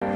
Hello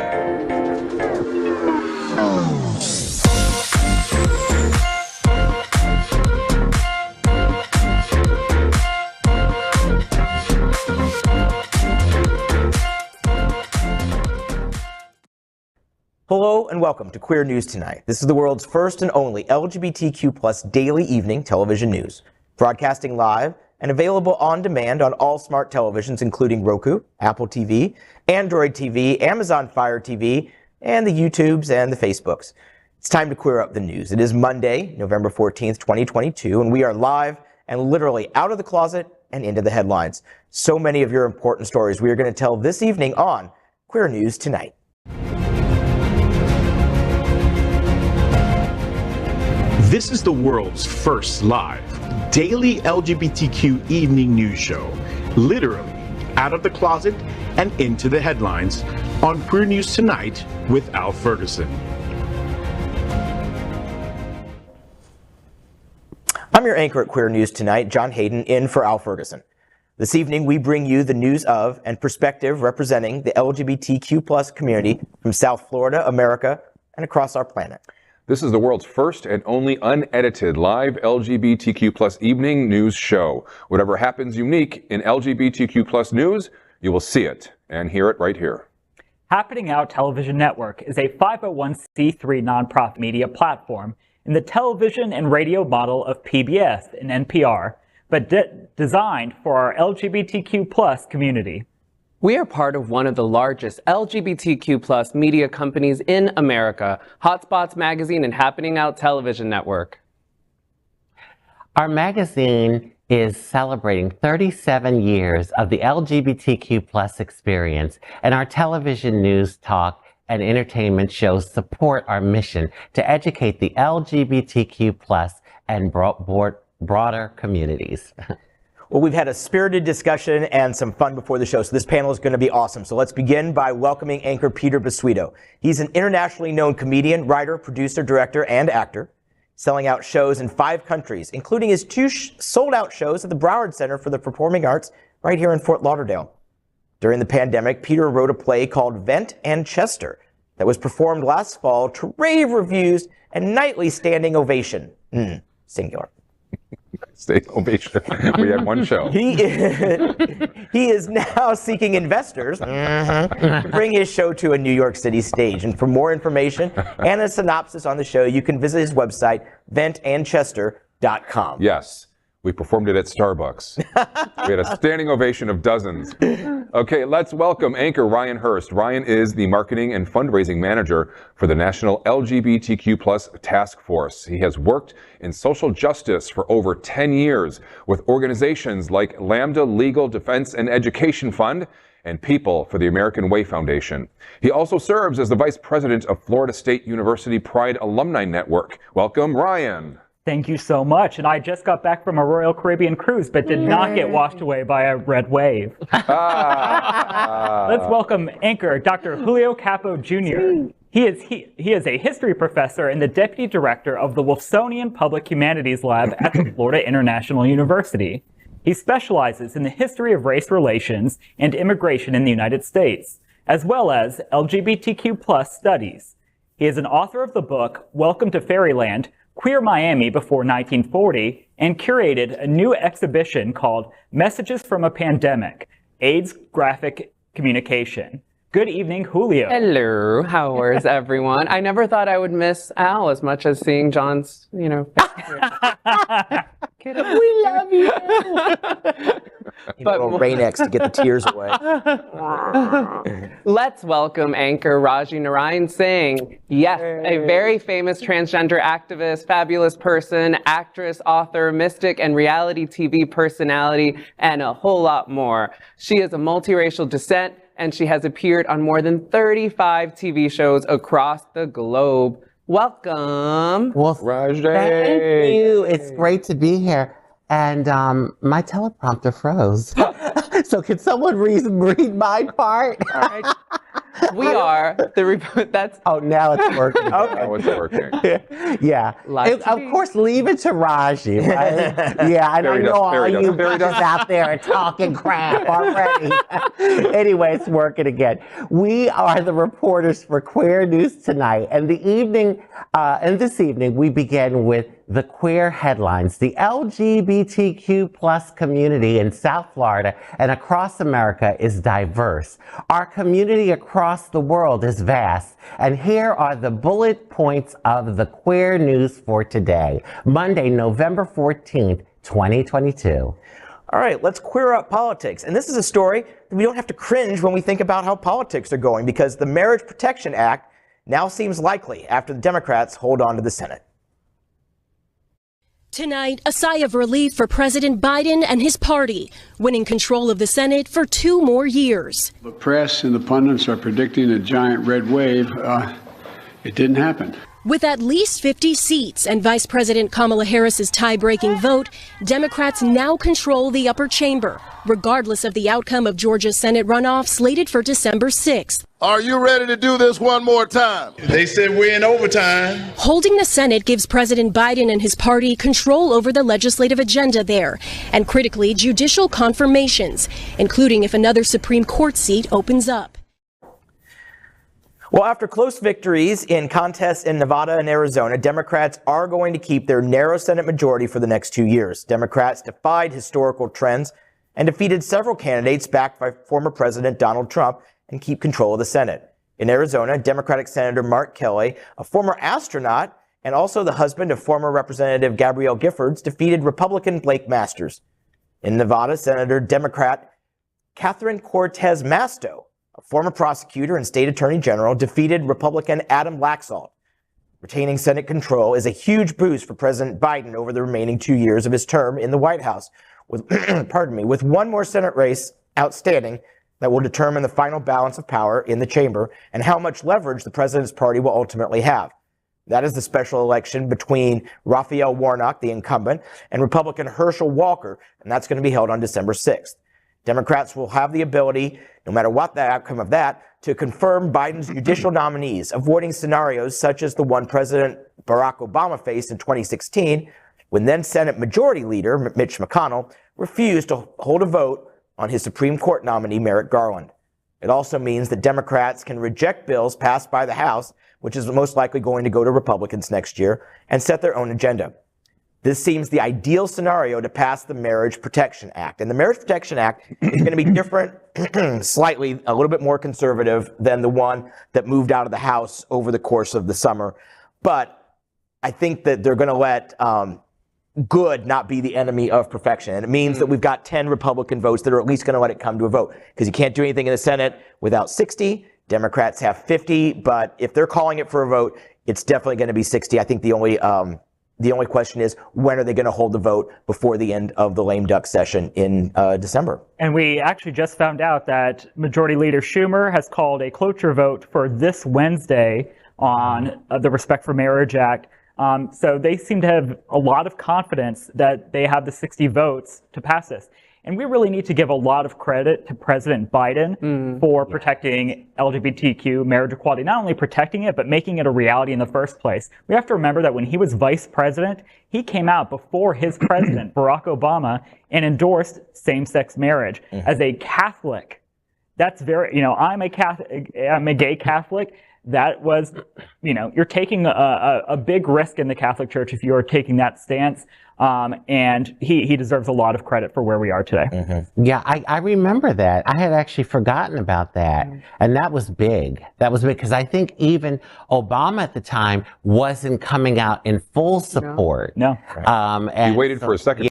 and welcome to Queer News Tonight. This is the world's first and only LGBTQ+ daily evening television news. Broadcasting live and available on demand on all smart televisions, including Roku, Apple TV, Android TV, Amazon Fire TV, and the YouTubes and the Facebooks. It's time to queer up the news. It is Monday, November 14th, 2022, and we are live and literally out of the closet and into the headlines. So many of your important stories we are going to tell this evening on Queer News Tonight. This is the world's first live daily LGBTQ evening news show, literally out of the closet and into the headlines on Queer News Tonight with Al Ferguson. I'm your anchor at Queer News Tonight, John Hayden, in for Al Ferguson. This evening, we bring you the news of and perspective representing the LGBTQ+ community from South Florida, America, and across our planet. This is the world's first and only unedited live LGBTQ+ evening news show. Whatever happens unique in LGBTQ+ news, you will see it and hear it right here. Happening Out Television Network is a 501c3 nonprofit media platform in the television and radio model of PBS and NPR, but designed for our LGBTQ+ community. We are part of one of the largest LGBTQ+ media companies in America, Hotspots magazine and Happening Out Television Network. Our magazine is celebrating 37 years of the LGBTQ+ experience, and our television news, talk, and entertainment shows support our mission to educate the LGBTQ+ and broader communities. Well, we've had a spirited discussion and some fun before the show, so this panel is going to be awesome. So let's begin by welcoming anchor Peter Bisuito. He's an internationally known comedian, writer, producer, director, and actor, selling out shows in 5 countries, including his 2 sold-out shows at the Broward Center for the Performing Arts right here in Fort Lauderdale. During the pandemic, Peter wrote a play called Vent and Chester that was performed last fall to rave reviews and nightly standing ovation. Singular. State ovation. We had one show. He is now seeking investors to bring his show to a New York City stage. And for more information and a synopsis on the show, you can visit his website, ventandchester.com. Yes, we performed it at Starbucks. We had a standing ovation of dozens. Okay, let's welcome anchor Ryan Hurst. Ryan is the marketing and fundraising manager for the National LGBTQ+ Task Force. He has worked in social justice for over 10 years with organizations like Lambda Legal Defense and Education Fund and People for the American Way Foundation. He also serves as the vice president of Florida State University Pride Alumni Network. Welcome, Ryan. Thank you so much. And I just got back from a Royal Caribbean cruise, but did not get washed away by a red wave. Let's welcome anchor Dr. Julio Capo Jr. He is a history professor and the deputy director of the Wilsonian Public Humanities Lab at the Florida International University. He specializes in the history of race relations and immigration in the United States, as well as LGBTQ+ studies. He is an author of the book, Welcome to Fairyland, Queer Miami Before 1940, and curated a new exhibition called Messages from a Pandemic, AIDS Graphic Communication. Good evening, Julio. Hello, how is everyone? I never thought I would miss Al as much as seeing John's, We love you. A little Rain-X to get the tears away. Let's welcome anchor Rajee Narine-Singh. Yes, a very famous transgender activist, fabulous person, actress, author, mystic, and reality TV personality, and a whole lot more. She is a multiracial descent, and she has appeared on more than 35 TV shows across the globe. Welcome. Well, Rajee. Thank you. It's great to be here. And my teleprompter froze. So can someone read my part? All right. We are that's Oh, now it's working. Now it's working. Yeah. Live Of TV. course, leave it to Rajee, right? Yeah, and I Fairy know dust, all fairy dust, you fairy bitches dust. out there are talking crap already. Anyway, it's working again. We are the reporters for Queer News Tonight, and this evening we begin with the queer headlines. The LGBTQ plus community in South Florida and across America is diverse. Our community across the world is vast. And here are the bullet points of the queer news for today, Monday, November 14th, 2022. All right, let's queer up politics. And this is a story that we don't have to cringe when we think about how politics are going, because the Marriage Protection Act now seems likely after the Democrats hold on to the Senate. Tonight, a sigh of relief for President Biden and his party, winning control of the Senate for 2 more years. The press and the pundits are predicting a giant red wave. It didn't happen. With at least 50 seats and Vice President Kamala Harris's tie-breaking vote, Democrats now control the upper chamber, regardless of the outcome of Georgia's Senate runoff slated for December 6th. Are you ready to do this one more time? They said we're in overtime. Holding the Senate gives President Biden and his party control over the legislative agenda there, and critically, judicial confirmations, including if another Supreme Court seat opens up. Well, after close victories in contests in Nevada and Arizona, Democrats are going to keep their narrow Senate majority for the next 2 years. Democrats defied historical trends and defeated several candidates backed by former President Donald Trump and keep control of the Senate. In Arizona, Democratic Senator Mark Kelly, a former astronaut and also the husband of former Representative Gabrielle Giffords, defeated Republican Blake Masters. In Nevada, Senator Democrat Catherine Cortez Masto, a former prosecutor and state attorney general, defeated Republican Adam Laxalt. Retaining Senate control is a huge boost for President Biden over the remaining 2 years of his term in the White House, with, with one more Senate race outstanding that will determine the final balance of power in the chamber and how much leverage the president's party will ultimately have. That is the special election between Raphael Warnock, the incumbent, and Republican Herschel Walker, and that's going to be held on December 6th. Democrats will have the ability, no matter what the outcome of that, to confirm Biden's judicial nominees, avoiding scenarios such as the one President Barack Obama faced in 2016, when then Senate Majority Leader Mitch McConnell refused to hold a vote on his Supreme Court nominee Merrick Garland. It also means that Democrats can reject bills passed by the House, which is most likely going to go to Republicans next year, and set their own agenda. This seems the ideal scenario to pass the Marriage Protection Act. And the Marriage Protection Act is going to be different, slightly, a little bit more conservative than the one that moved out of the House over the course of the summer. But I think that they're going to let good not be the enemy of perfection. And it means that we've got 10 Republican votes that are at least going to let it come to a vote. Because you can't do anything in the Senate without 60. Democrats have 50. But if they're calling it for a vote, it's definitely going to be 60. I think the only question is, when are they going to hold the vote before the end of the lame duck session in December? And we actually just found out that Majority Leader Schumer has called a cloture vote for this Wednesday on the Respect for Marriage Act. So they seem to have a lot of confidence that they have the 60 votes to pass this. And we really need to give a lot of credit to President Biden for protecting LGBTQ marriage equality, not only protecting it, but making it a reality in the first place. We have to remember that when he was vice president, he came out before his president, Barack Obama, and endorsed same-sex marriage. As a Catholic, that's very, I'm a gay Catholic. That was, you're taking a big risk in the Catholic Church if you're taking that stance. And he deserves a lot of credit for where we are today. Yeah, I remember that. I had actually forgotten about that. And that was big. That was big because I think even Obama at the time wasn't coming out in full support. No. And he waited for a second.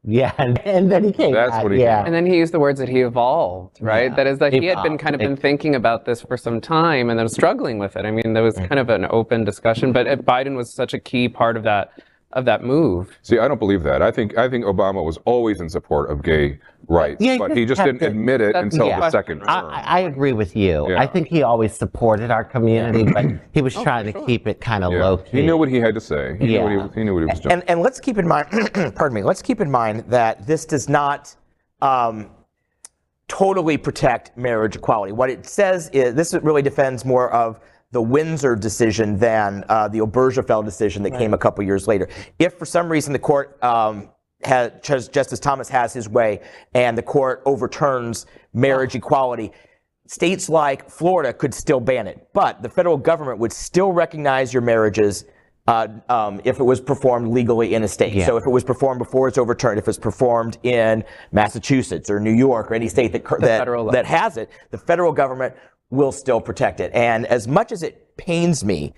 Yeah, and then he came That's out. what he came out. And then he used the words that he evolved, right? Yeah. That is that he had been been thinking about this for some time and then was struggling with it. I mean, there was kind of an open discussion, but Biden was such a key part of that move. See, I don't believe that. I think Obama was always in support of gay rights, but he just didn't admit it until the second term. I agree with you. Yeah. I think he always supported our community, but he was trying to keep it kind of low key. He knew what he had to say. He knew what he was doing. And let's keep in mind, pardon me, let's keep in mind that this does not totally protect marriage equality. What it says is, this really defends more of the Windsor decision than the Obergefell decision that came a couple years later. If for some reason the court Justice Thomas has his way and the court overturns marriage equality, states like Florida could still ban it, but the federal government would still recognize your marriages if it was performed legally in a state. Yeah. So if it was performed before it's overturned, if it's performed in Massachusetts or New York or any state that has it, the federal government will still protect it. And as much as it pains me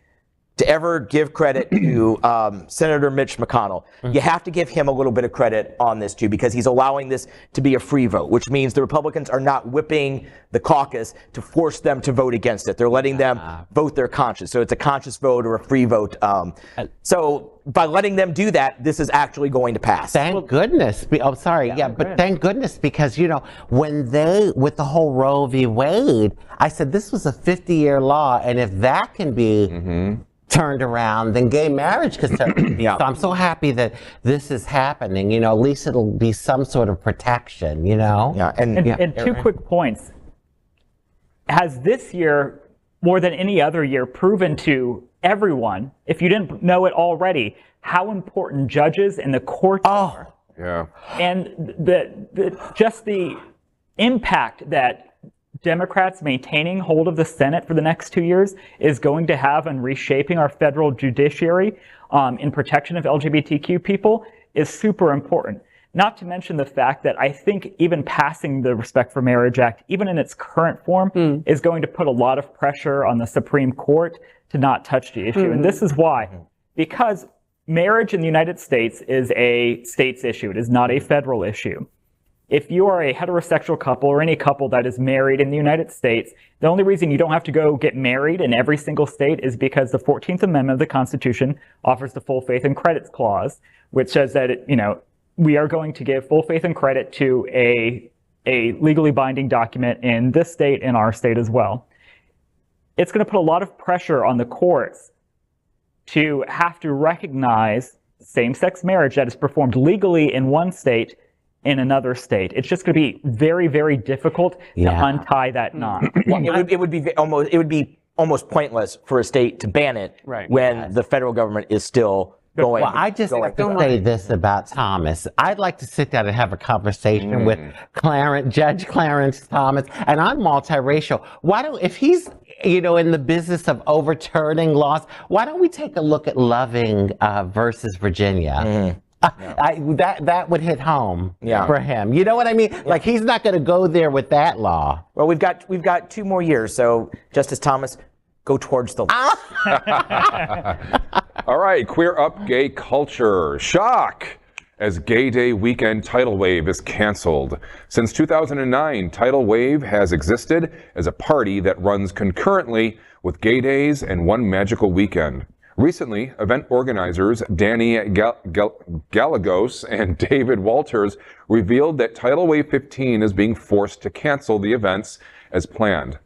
to ever give credit to Senator Mitch McConnell, you have to give him a little bit of credit on this too, because he's allowing this to be a free vote, which means the Republicans are not whipping the caucus to force them to vote against it. They're letting them vote their conscience. So it's a conscious vote or a free vote. So by letting them do that, this is actually going to pass. Thank goodness. Oh, sorry. Yeah, but thank goodness, because, you know, when with the whole Roe v. Wade, I said this was a 50-year law, and if that can be turned around, then gay marriage could start. So I'm so happy that this is happening. You know, at least it'll be some sort of protection, you know? Yeah. And two quick points. Has this year, more than any other year, proven to everyone, if you didn't know it already, how important judges and the courts are? Yeah. And just the impact that Democrats maintaining hold of the Senate for the next 2 years is going to have on reshaping our federal judiciary in protection of LGBTQ people is super important. Not to mention the fact that I think even passing the Respect for Marriage Act, even in its current form, is going to put a lot of pressure on the Supreme Court to not touch the issue. And this is why. Because marriage in the United States is a state's issue. It is not a federal issue. If you are a heterosexual couple or any couple that is married in the United States, the only reason you don't have to go get married in every single state is because the 14th Amendment of the Constitution offers the full faith and credit clause, which says that, we are going to give full faith and credit to a legally binding document in this state and our state as well. It's going to put a lot of pressure on the courts to have to recognize same-sex marriage that is performed legally in one state in another state. It's just going to be very, very difficult to untie that knot. It would be almost pointless for a state to ban it when the federal government is still going. Well, I just have to say this about Thomas. I'd like to sit down and have a conversation with Judge Clarence Thomas, and I'm multiracial. If he's in the business of overturning laws, why don't we take a look at Loving versus Virginia? That would hit home for him. You know what I mean? Like, he's not going to go there with that law. Well, we've got 2 more years, so Justice Thomas, go towards the light. All right, queer up gay culture. Shock as Gay Day weekend Tidal Wave is canceled. Since 2009, Tidal Wave has existed as a party that runs concurrently with Gay Days and One Magical Weekend. Recently, event organizers Danny Gallegos and David Walters revealed that Tidal Wave 15 is being forced to cancel the events as planned.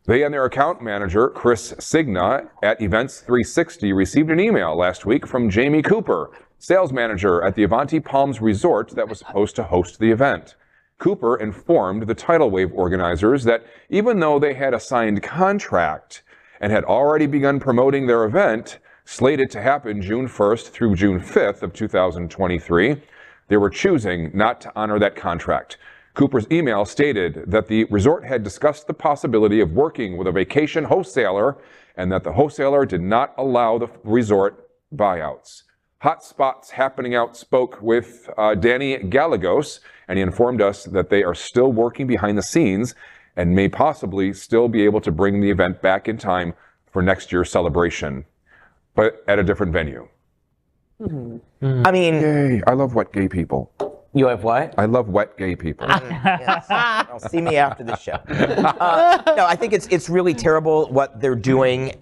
They and their account manager, Chris Signa, at Events 360 received an email last week from Jamie Cooper, sales manager at the Avanti Palms Resort that was supposed to host the event. Cooper informed the Tidal Wave organizers that even though they had a signed contract and had already begun promoting their event, slated to happen June 1st through June 5th of 2023, they were choosing not to honor that contract. Cooper's email stated that the resort had discussed the possibility of working with a vacation wholesaler and that the wholesaler did not allow the resort buyouts. Hotspots Happening Out spoke with Danny Gallegos, and he informed us that they are still working behind the scenes and may possibly still be able to bring the event back in time for next year's celebration, but at a different venue. I mean, yay, I love wet gay people. You have what? I love wet gay people. Yes. Well, see me after the show. No, I think it's really terrible what they're doing.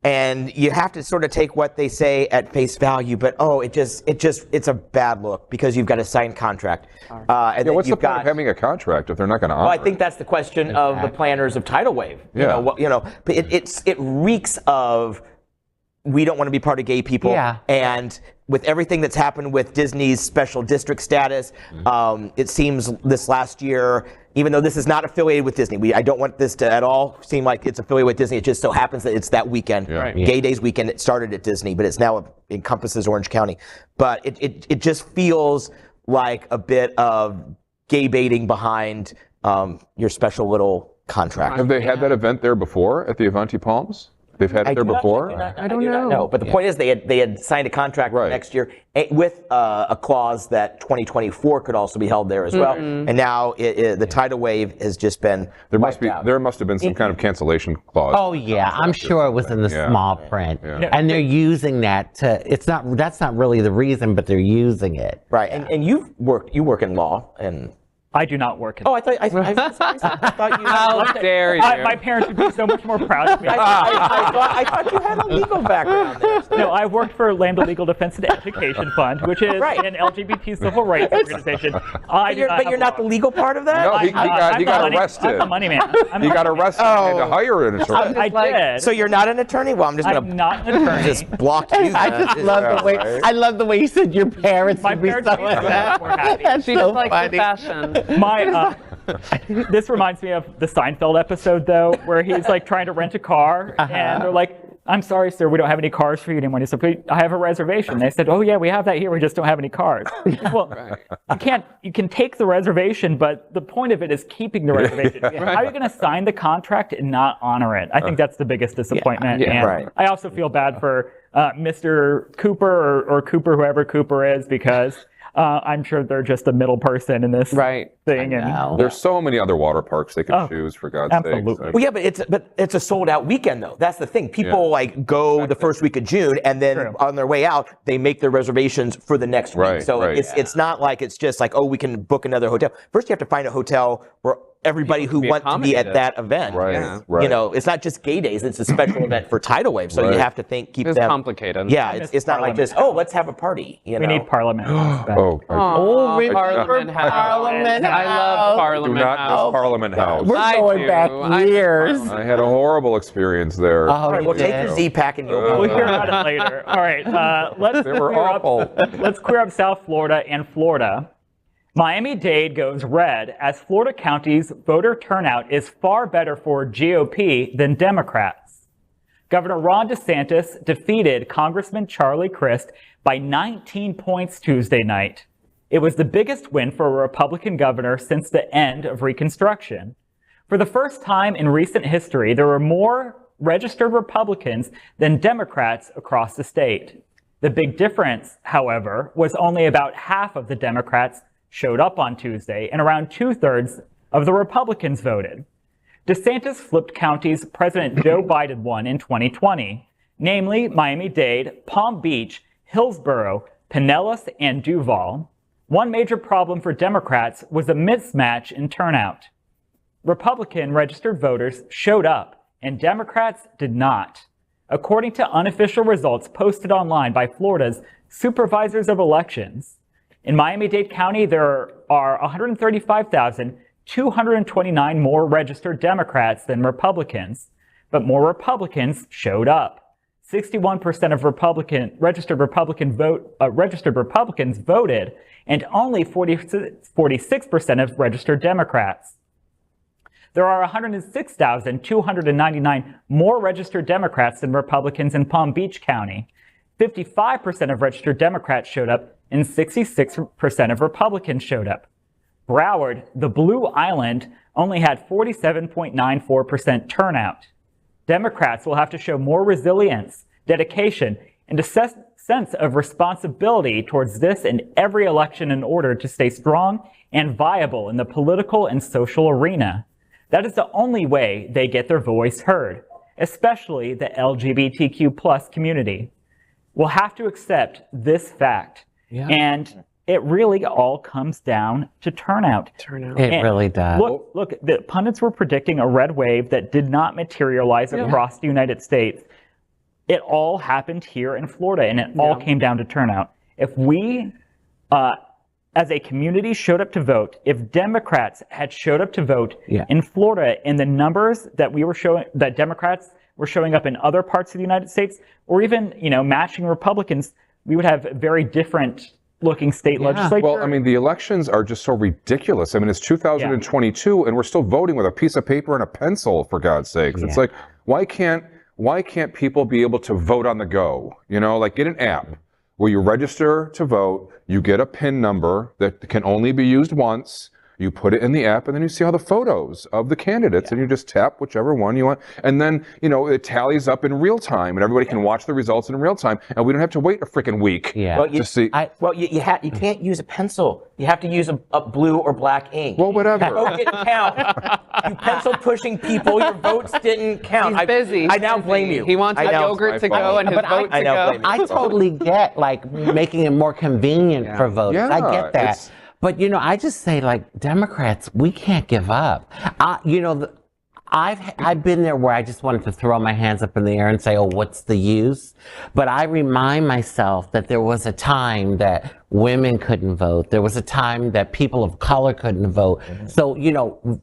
And you have to sort of take what they say at face value, but it's a bad look because you've got a signed contract. And what's the point of having a contract if they're not going to honor it? Well, I think that's the question of the planners of Tidal Wave. But it reeks of, we don't want to be part of gay people, and with everything that's happened with Disney's special district status, it seems this last year, even though this is not affiliated with Disney, I don't want this to at all seem like it's affiliated with Disney. It just so happens that it's that weekend, Gay Days weekend. It started at Disney, but it's now encompasses Orange County. But it just feels like a bit of gay baiting behind your special little contract. Have they had that event there before at the Avanti Palms? They've had it there before? I don't know. No, but the point is they had signed a contract for next year with a clause that 2024 could also be held there as well. And now the tidal wave has just been there must have been some kind of cancellation clause. Oh yeah, I'm sure it was in the small print. And they're using that to that's not really the reason, but they're using it. Right. And you work in law and I do not work in. Oh, I thought you. How dare you? My parents would be so much more proud of me. I thought you had a legal background there. No, I've worked for Lambda Legal Defense and Education Fund, which is an LGBT civil rights organization. But you're not the legal part of that? No, he got arrested. I'm the money man. He got arrested and had to hire an attorney. I did. So you're not an attorney? Well, I'm not an attorney. Just block you. I just love the way I love the way you said your parents would be so happy. She just likes the fashion. This reminds me of the Seinfeld episode, though, where he's like trying to rent a car, and they're like, "I'm sorry, sir, we don't have any cars for you anymore." He's like, "I have a reservation." They said, "Oh yeah, we have that here. We just don't have any cars." Well, you can take the reservation, but the point of it is keeping the reservation. How are you going to sign the contract and not honor it? I think that's the biggest disappointment. And I also feel bad for Mr. Cooper or Cooper, whoever Cooper is, because I'm sure they're just a middle person in this thing. And there's so many other water parks they could choose, for God's sake. Well, yeah, but it's a sold out weekend though. That's the thing. People like go the first week of June, and then on their way out, they make their reservations for the next week. So it's not like it's just like, oh, we can book another hotel. First, you have to find a hotel where everybody who wants to be at that event. You know, it's not just Gay Days, it's a special event for tidal wave. So you have to keep it's them complicated. Yeah, it's not like just, oh, let's have a party. You know? We need Parliament. Parliament House. I love Parliament Do not House. miss Parliament House. We're going back years. I had a horrible experience there. All right, well, take your Z-Pack and we'll hear about it later. All right, let's clear up South Florida and Florida. Miami-Dade goes red as Florida counties' voter turnout is far better for GOP than Democrats. Governor Ron DeSantis defeated Congressman Charlie Crist by 19 points Tuesday night. It was the biggest win for a Republican governor since the end of Reconstruction. For the first time in recent history, there were more registered Republicans than Democrats across the state. The big difference, however, was only about half of the Democrats showed up on Tuesday, and around 2/3 of the Republicans voted. DeSantis flipped counties President Joe Biden won in 2020, namely Miami-Dade, Palm Beach, Hillsborough, Pinellas, and Duval. One major problem for Democrats was a mismatch in turnout. Republican registered voters showed up, and Democrats did not. According to unofficial results posted online by Florida's Supervisors of Elections, in Miami-Dade County, there are 135,229 more registered Democrats than Republicans, but more Republicans showed up. 61% of registered Republicans voted, and only 46% of registered Democrats. There are 106,299 more registered Democrats than Republicans in Palm Beach County. 55% of registered Democrats showed up, and 66% of Republicans showed up. Broward, the Blue Island, only had 47.94% turnout. Democrats will have to show more resilience, dedication, and a sense of responsibility towards this and every election in order to stay strong and viable in the political and social arena. That is the only way they get their voice heard, especially the LGBTQ+ community. We'll have to accept this fact. And it really all comes down to turnout. It really does. Look, the pundits were predicting a red wave that did not materialize across the United States. It all happened here in Florida, and it all came down to turnout. If we, as a community, showed up to vote, if Democrats had showed up to vote in Florida, in the numbers that we were showing, that Democrats were showing up in other parts of the United States, or even, matching Republicans, we would have very different looking state legislature. Well, I mean, the elections are just so ridiculous. I mean, it's 2022 and we're still voting with a piece of paper and a pencil, for God's sakes. It's like, why can't people be able to vote on the go? You know, like get an app where you register to vote, you get a PIN number that can only be used once, you put it in the app, and then you see all the photos of the candidates, and you just tap whichever one you want. And then, you know, it tallies up in real time, and everybody can watch the results in real time, and we don't have to wait a freaking week to see. You can't use a pencil. You have to use a blue or black ink. Well, whatever. Your vote didn't count. You pencil pushing people, your votes didn't count. He's busy. I now blame you. He wants his yogurt to go and his vote to go. I totally get, like, making it more convenient for voters. I get that. But, you know, I just say, like, Democrats, we can't give up. You know, I've been there where I just wanted to throw my hands up in the air and say, oh, what's the use? But I remind myself that there was a time that women couldn't vote. There was a time that people of color couldn't vote. So, you know,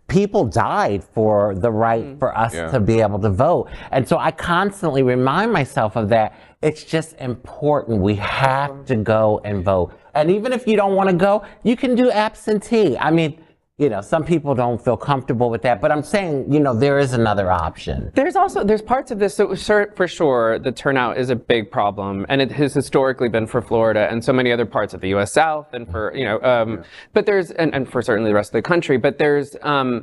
people died for the right for us to be able to vote. And so I constantly remind myself of that. It's just important. We have to go and vote. And even if you don't want to go, you can do absentee. I mean, you know, some people don't feel comfortable with that, but I'm saying, you know, there is another option. There's parts of this, so for sure, the turnout is a big problem, and it has historically been for Florida and so many other parts of the U.S. South, and for, you know, but there's, and for certainly the rest of the country, but there's, I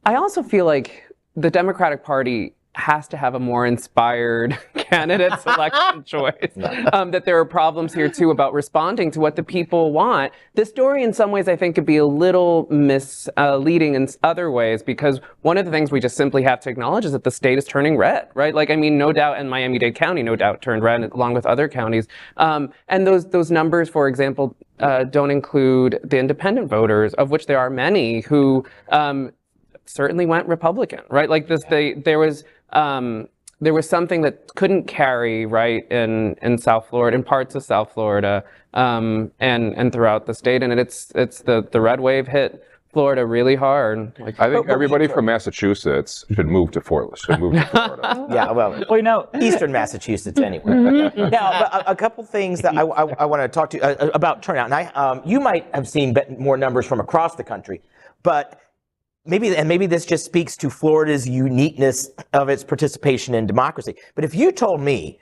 also feel like the Democratic Party has to have a more inspired candidate selection choice. That there are problems here too about responding to what the people want. This story in some ways I think could be a little misleading in other ways, because one of the things we just simply have to acknowledge is that the state is turning red, right? Like, I mean, no doubt, and Miami-Dade County no doubt turned red along with other counties. And those numbers, for example, don't include the independent voters, of which there are many who certainly went Republican, right? Like this, there was something that couldn't carry, right, in South Florida, in parts of South Florida, and throughout the state, and it's the red wave hit Florida really hard. Like, I think everybody from Massachusetts should move to Florida. Yeah, well, you know, Eastern Massachusetts anyway. Now, but a couple things that I want to talk to you about turnout. And you might have seen more numbers from across the country, but maybe this just speaks to Florida's uniqueness of its participation in democracy. But if you told me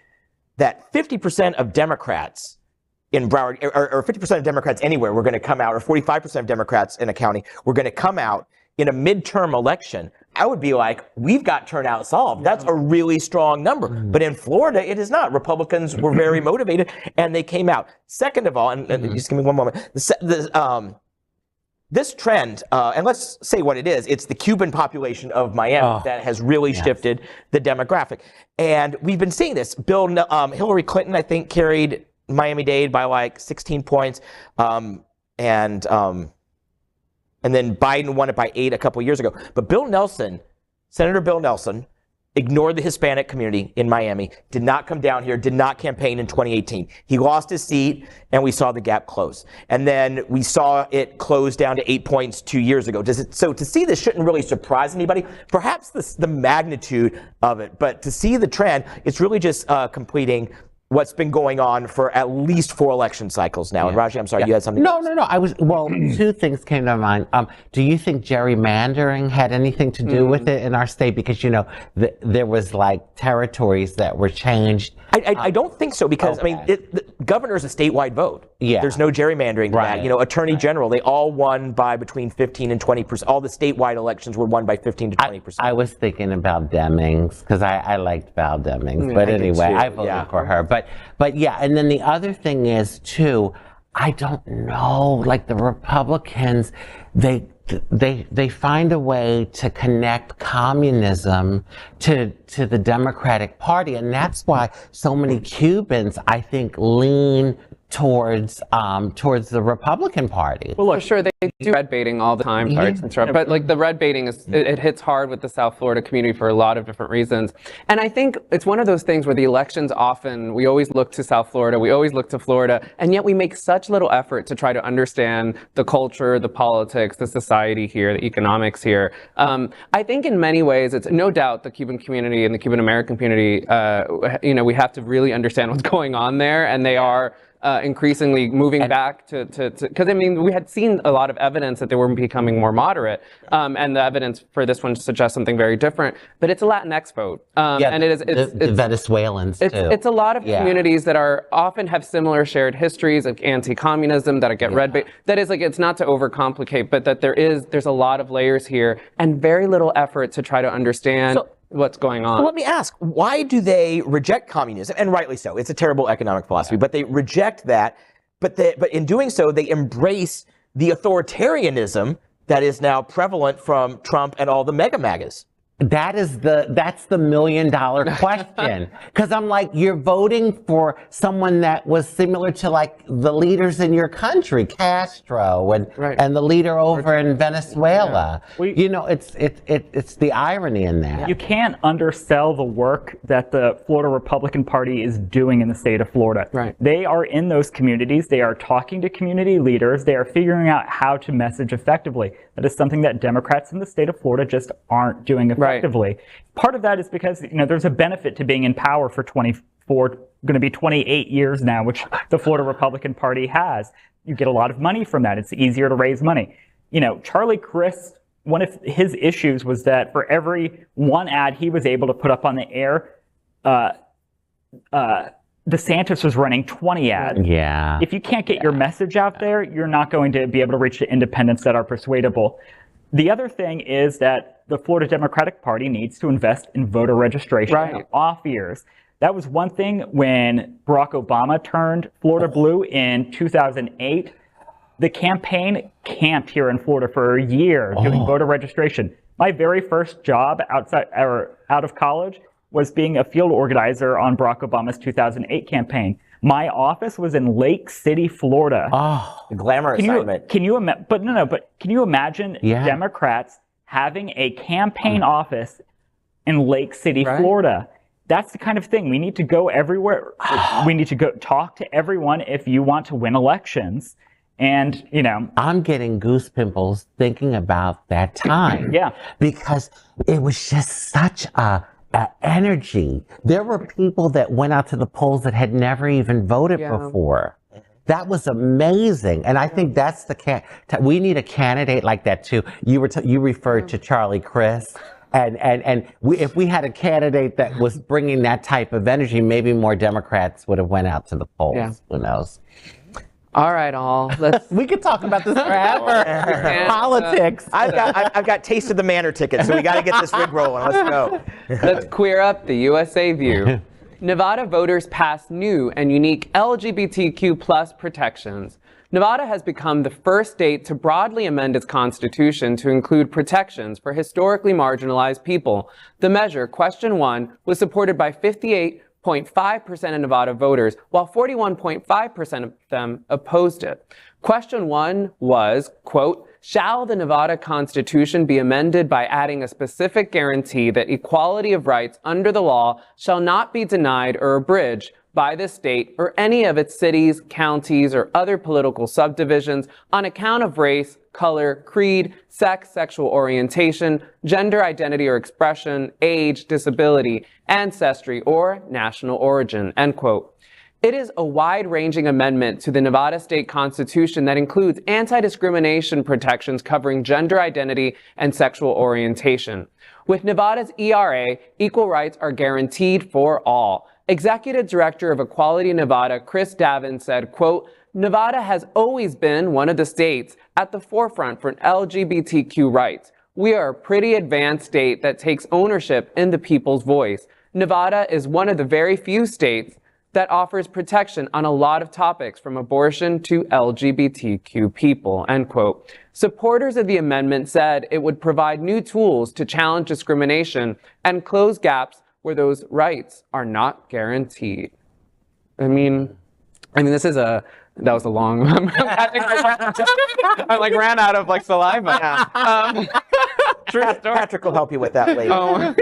that 50% of Democrats in Broward, or 50% of Democrats anywhere were going to come out, or 45% of Democrats in a county were going to come out in a midterm election, I would be like, we've got turnout solved. That's a really strong number. But in Florida, it is not. Republicans were very motivated, and they came out. Second of all, and just give me one moment, this trend, and let's say what it is, it's the Cuban population of Miami that has really shifted the demographic. And we've been seeing this. Hillary Clinton, I think, carried Miami-Dade by like 16 points. And then Biden won it by 8 a couple years ago. But Senator Bill Nelson, ignored the Hispanic community in Miami, did not come down here, did not campaign in 2018. He lost his seat, and we saw the gap close. And then we saw it close down to 8 points 2 years ago. So to see this shouldn't really surprise anybody, perhaps the magnitude of it. But to see the trend, it's really just completing what's been going on for at least 4 election cycles now. And Rajee, I'm sorry, you had something? No. Two things came to mind. Do you think gerrymandering had anything to do with it in our state? Because, you know, there was like territories that were changed. I don't think so, because, I mean, the governor is a statewide vote. Yeah. There's no gerrymandering to Right. that. You know, attorney general, they all won by between 15 and 20%. All the statewide elections were won by 15 to 20%. I was thinking about Demings, because I liked Val Demings. But anyway, I voted for her. But yeah, and then the other thing is, too, I don't know, like the Republicans, they find a way to connect communism to the Democratic Party, and that's why so many Cubans, I think, lean towards the Republican Party. Well, look, sure, they do red baiting all the time, sorry to interrupt, but like the red baiting it hits hard with the South Florida community for a lot of different reasons. And I think it's one of those things where the elections often, we always look to South Florida, we always look to Florida, and yet we make such little effort to try to understand the culture, the politics, politics, the society here, the economics here. I think in many ways, it's no doubt the Cuban community and the Cuban American community, we have to really understand what's going on there, and they are increasingly moving back to because I mean we had seen a lot of evidence that they were becoming more moderate, and the evidence for this one suggests something very different. But it's a Latinx vote, and it's the Venezuelans too. It's a lot of communities that are often have similar shared histories of anti-communism that get red bait. That is, like, it's not to overcomplicate, but that there's a lot of layers here and very little effort to try to understand what's going on. So let me ask, why do they reject communism? And rightly so. It's a terrible economic philosophy, but they reject that. But in doing so, they embrace the authoritarianism that is now prevalent from Trump and all the mega MAGAs. That's the $1 million question. Because I'm like, you're voting for someone that was similar to like the leaders in your country, Castro and the leader over in Venezuela. It's the irony in that. You can't undersell the work that the Florida Republican Party is doing in the state of Florida. Right. They are in those communities. They are talking to community leaders. They are figuring out how to message effectively. That is something that Democrats in the state of Florida just aren't doing effectively. Part of that is because there's a benefit to being in power for going to be 28 years now, which the Florida Republican Party has. You get a lot of money from that. It's easier to raise money. Charlie Crist, one of his issues was that for every one ad he was able to put up on the air, DeSantis was running 20 ads. Yeah. If you can't get your message out there, you're not going to be able to reach the independents that are persuadable. The other thing is that the Florida Democratic Party needs to invest in voter registration in off years. That was one thing when Barack Obama turned Florida blue in 2008. The campaign camped here in Florida for a year doing voter registration. My very first job out of college was being a field organizer on Barack Obama's 2008 campaign. My office was in Lake City, Florida. Oh, the glamour assignment. Can you imagine Democrats having a campaign office in Lake City, Florida? That's the kind of thing. We need to go everywhere. We need to go talk to everyone if you want to win elections. And, I'm getting goose pimples thinking about that time. Because it was just such a energy. There were people that went out to the polls that had never even voted before. That was amazing. And I think that's we need a candidate like that too. You referred to Charlie Crist. If we had a candidate that was bringing that type of energy, maybe more Democrats would have went out to the polls. Yeah. Who knows? All right, let's. We could talk about this forever. Politics. I've got Taste of the Manor tickets, so we got to get this rig rolling. Let's go. Let's queer up the USA view. Nevada voters passed new and unique LGBTQ plus protections. Nevada has become the first state to broadly amend its constitution to include protections for historically marginalized people. The measure, Question 1, was supported by 58.5% of Nevada voters, while 41.5% of them opposed it. Question 1 was, quote, shall the Nevada Constitution be amended by adding a specific guarantee that equality of rights under the law shall not be denied or abridged by the state or any of its cities, counties, or other political subdivisions on account of race, color, creed, sex, sexual orientation, gender identity or expression, age, disability, ancestry, or national origin, end quote. It is a wide-ranging amendment to the Nevada State Constitution that includes anti-discrimination protections covering gender identity and sexual orientation. With Nevada's ERA, equal rights are guaranteed for all. Executive Director of Equality Nevada, Chris Davin, said, quote, Nevada has always been one of the states at the forefront for LGBTQ rights. We are a pretty advanced state that takes ownership in the people's voice. Nevada is one of the very few states that offers protection on a lot of topics, from abortion to LGBTQ people, end quote. Supporters of the amendment said it would provide new tools to challenge discrimination and close gaps where those rights are not guaranteed. I mean, that was a long one. I ran out of saliva. True story. Patrick will help you with that later.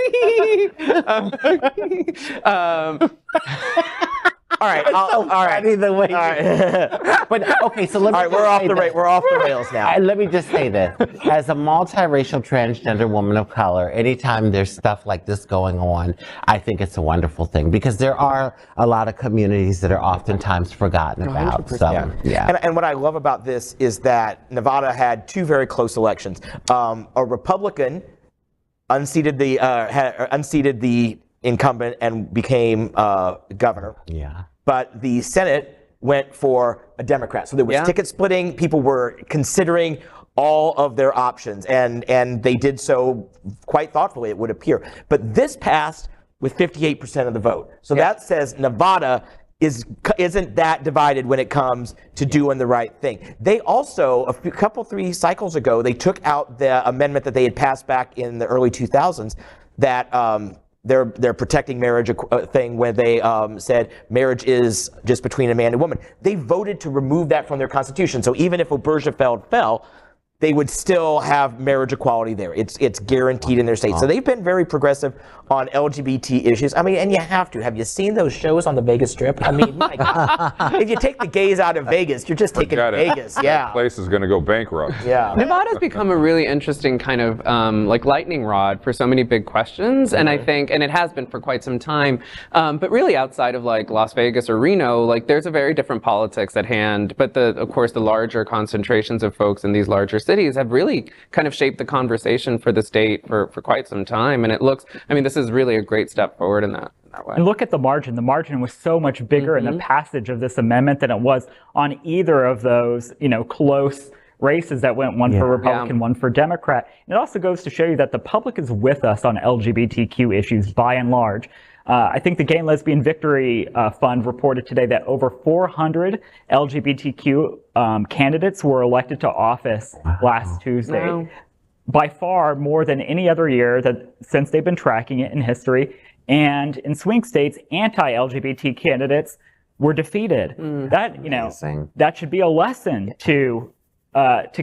right. All right. The way All right. But okay, so let me. All right, we're off the rails now. And let me just say this: as a multiracial transgender woman of color, anytime there's stuff like this going on, I think it's a wonderful thing because there are a lot of communities that are oftentimes forgotten about. So, yeah. And what I love about this is that Nevada had two very close elections. A Republican unseated the incumbent and became governor. Yeah. But the Senate went for a Democrat. So there was ticket splitting. People were considering all of their options, and they did so quite thoughtfully, it would appear. But this passed with 58% of the vote. So that says Nevada isn't that divided when it comes to doing the right thing. They also, three cycles ago, they took out the amendment that they had passed back in the early 2000s that they're protecting marriage thing where they said marriage is just between a man and woman. They voted to remove that from their constitution. So even if Obergefell fell, they would still have marriage equality there. It's guaranteed in their state. So they've been very progressive on LGBT issues. I mean, and you have to. Have you seen those shows on the Vegas Strip? I mean, my God. If you take the gays out of Vegas, you're just taking Vegas. Yeah. That place is going to go bankrupt. Yeah. Nevada's become a really interesting kind of like lightning rod for so many big questions, and I think, and it has been for quite some time. But really, outside of like Las Vegas or Reno, like there's a very different politics at hand. But of course, the larger concentrations of folks in these larger cities have really kind of shaped the conversation for the state for quite some time. And it looks, I mean, this is really a great step forward in that way. And look at the margin. The margin was so much bigger in the passage of this amendment than it was on either of those, close races that went one for Republican, one for Democrat. And it also goes to show you that the public is with us on LGBTQ issues by and large. I think the Gay and Lesbian Victory Fund reported today that over 400 LGBTQ candidates were elected to office last Tuesday. Wow. By far more than any other year since they've been tracking it in history. And in swing states, anti-LGBT candidates were defeated. That should be a lesson to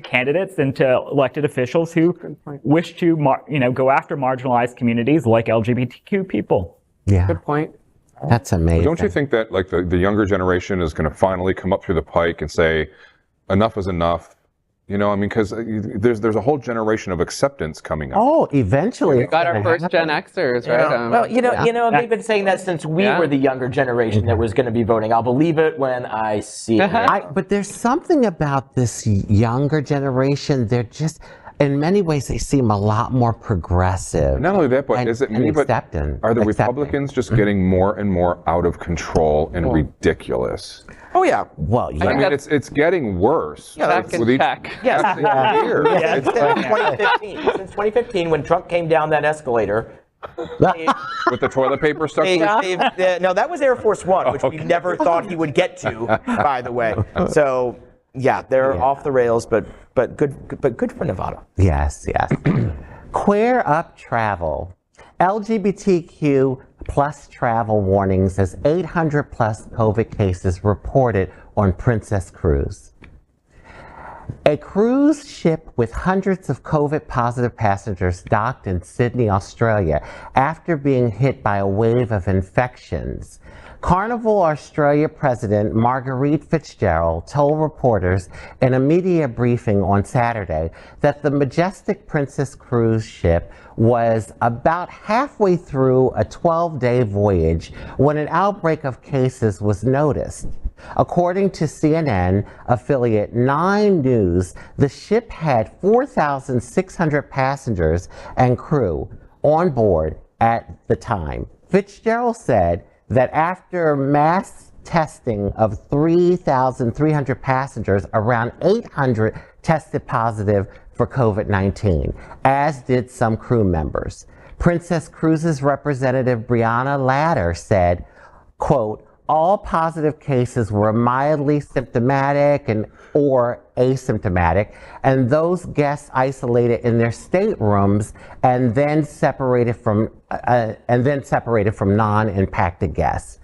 candidates and to elected officials who wish to go after marginalized communities like LGBTQ people. Yeah. Good point. That's amazing. Don't you think that like the younger generation is going to finally come up through the pike and say, enough is enough? Because there's a whole generation of acceptance coming up. Oh, eventually. We got our first Gen Xers, right? Well, they've been saying that since we were the younger generation that was going to be voting. I'll believe it when I see it. But there's something about this younger generation. They're just, in many ways, they seem a lot more progressive. Not only that, but are the Republicans just getting more and more out of control and ridiculous? Oh yeah. Well, yeah. I mean, it's getting worse. Yeah, that's with check. Yes. Since 2015, when Trump came down that escalator. With the toilet paper stuff? No, that was Air Force One, which we never thought he would get to, by the way. So, they're off the rails, but good for Nevada. Yes. Queer up travel. LGBTQ plus travel warnings as 800 plus COVID cases reported on Princess Cruise. A cruise ship with hundreds of COVID positive passengers docked in Sydney, Australia after being hit by a wave of infections. Carnival Australia President Marguerite Fitzgerald told reporters in a media briefing on Saturday that the majestic Princess cruise ship was about halfway through a 12-day voyage when an outbreak of cases was noticed. According to CNN affiliate 9 News, the ship had 4,600 passengers and crew on board at the time. Fitzgerald said that after mass testing of 3,300 passengers, around 800 tested positive for COVID-19, as did some crew members. Princess Cruises representative Brianna Latter said, quote, all positive cases were mildly symptomatic or asymptomatic, and those guests isolated in their staterooms and then separated from non-impacted guests.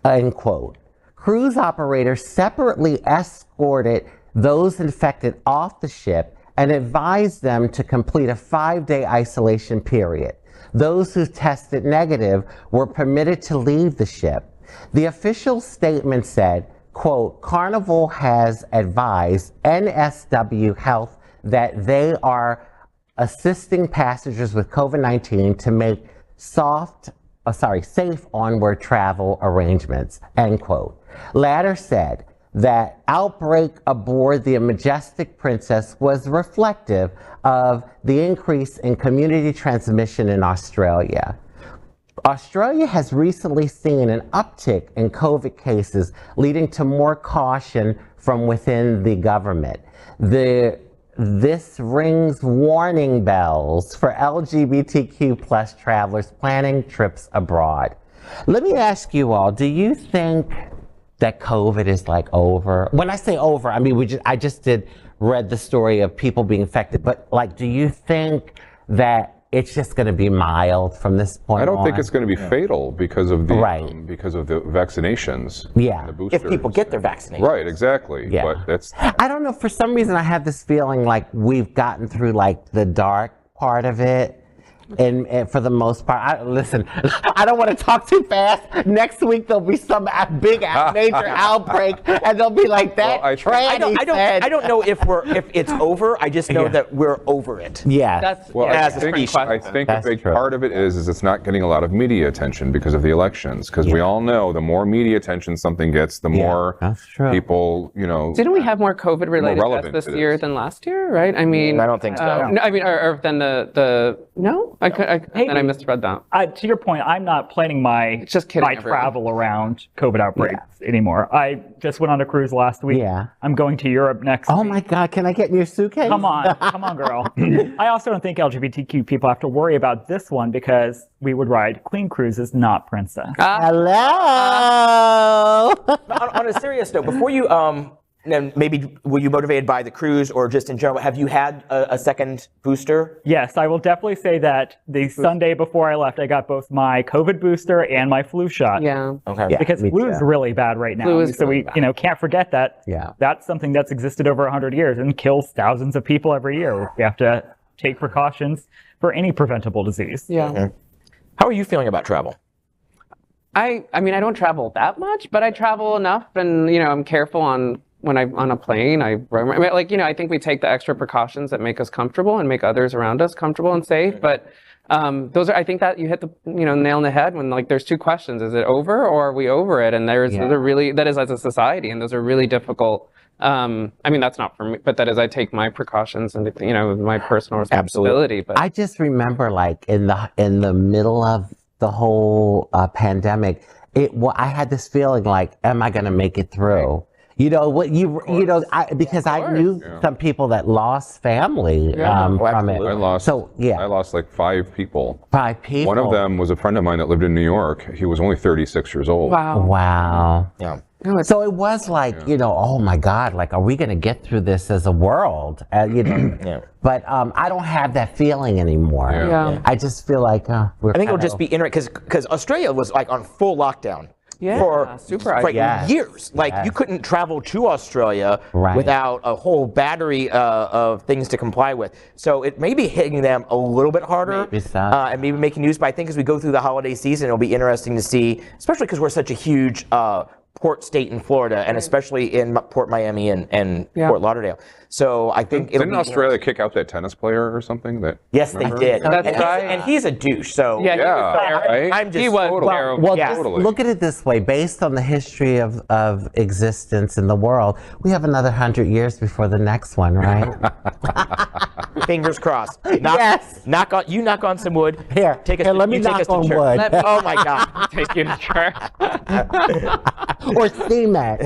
End quote. Cruise operators separately escorted those infected off the ship and advised them to complete a 5-day isolation period. Those who tested negative were permitted to leave the ship. The official statement said, quote, Carnival has advised NSW Health that they are assisting passengers with COVID-19 to make safe onward travel arrangements, end quote. Ladder said that outbreak aboard the Majestic Princess was reflective of the increase in community transmission in Australia. Australia has recently seen an uptick in COVID cases, leading to more caution from within the government. This rings warning bells for LGBTQ plus travelers planning trips abroad. Let me ask you all, do you think that COVID is like over? When I say over, I mean, I just read the story of people being affected, but like, do you think that it's just going to be mild from this point on? I don't think it's going to be fatal because of the vaccinations. Yeah. And the boosters. If people get their vaccination. Right, exactly. Yeah. But that's. I don't know, for some reason I have this feeling like we've gotten through like the dark part of it. And for the most part, listen, I don't want to talk too fast. Next week there'll be some big major outbreak, and they'll be like that. I don't know if it's over. I just know that we're over it. Yeah. I think a big part of it is it's not getting a lot of media attention because of the elections. Because we all know the more media attention something gets, the more people, Didn't we have more COVID-related deaths this year than last year? Right? I mean, I don't think so. No, I mean, or than no. I misread that. To your point, I'm not planning my travel around COVID outbreaks anymore. I just went on a cruise last week. Yeah. I'm going to Europe next week. Oh my God, can I get in your suitcase? Come on, girl. I also don't think LGBTQ people have to worry about this one because we would ride Queen cruises, not Princess. Hello. On a serious note, before you and maybe were you motivated by the cruise or just in general? Have you had a second booster? Yes, I will definitely say that the Sunday before I left, I got both my COVID booster and my flu shot. Yeah. Okay. Yeah, because flu is really bad right now. So we, can't forget that. Yeah. That's something that's existed over 100 years and kills thousands of people every year. We have to take precautions for any preventable disease. Yeah. Mm-hmm. How are you feeling about travel? I mean, I don't travel that much, but I travel enough, and I'm careful when I'm on a plane. I think we take the extra precautions that make us comfortable and make others around us comfortable and safe. But I think that you hit the nail on the head when there's two questions: is it over or are we over it? And that is as a society, and those are really difficult. I mean, that's not for me, but that is, I take my precautions and my personal responsibility. Absolutely. But I just remember in the middle of the whole pandemic, I had this feeling like, am I going to make it through? Because I knew some people that lost family from it. I lost like 5 people. 5 people. One of them was a friend of mine that lived in New York. He was only 36 years old. Wow. Yeah. So it was like, oh my God, like, are we going to get through this as a world? But I don't have that feeling anymore. Yeah. I just feel like I think it'll just be interesting because Australia was like on full lockdown. For years. You couldn't travel to Australia without a whole battery of things to comply with. So it may be hitting them a little bit harder and maybe making news. But I think as we go through the holiday season, it'll be interesting to see, especially because we're such a huge port state in Florida, and especially in Port Miami and Fort Lauderdale. So I think didn't Australia kick out that tennis player or something? Yes, they did. And he's a douche. So right? He was well, just look at it this way: based on the history of existence in the world, we have another 100 years before the next one, right? Fingers crossed. Knock on some wood. Here, let me knock on wood. Oh my God. Take you to church. Or cement.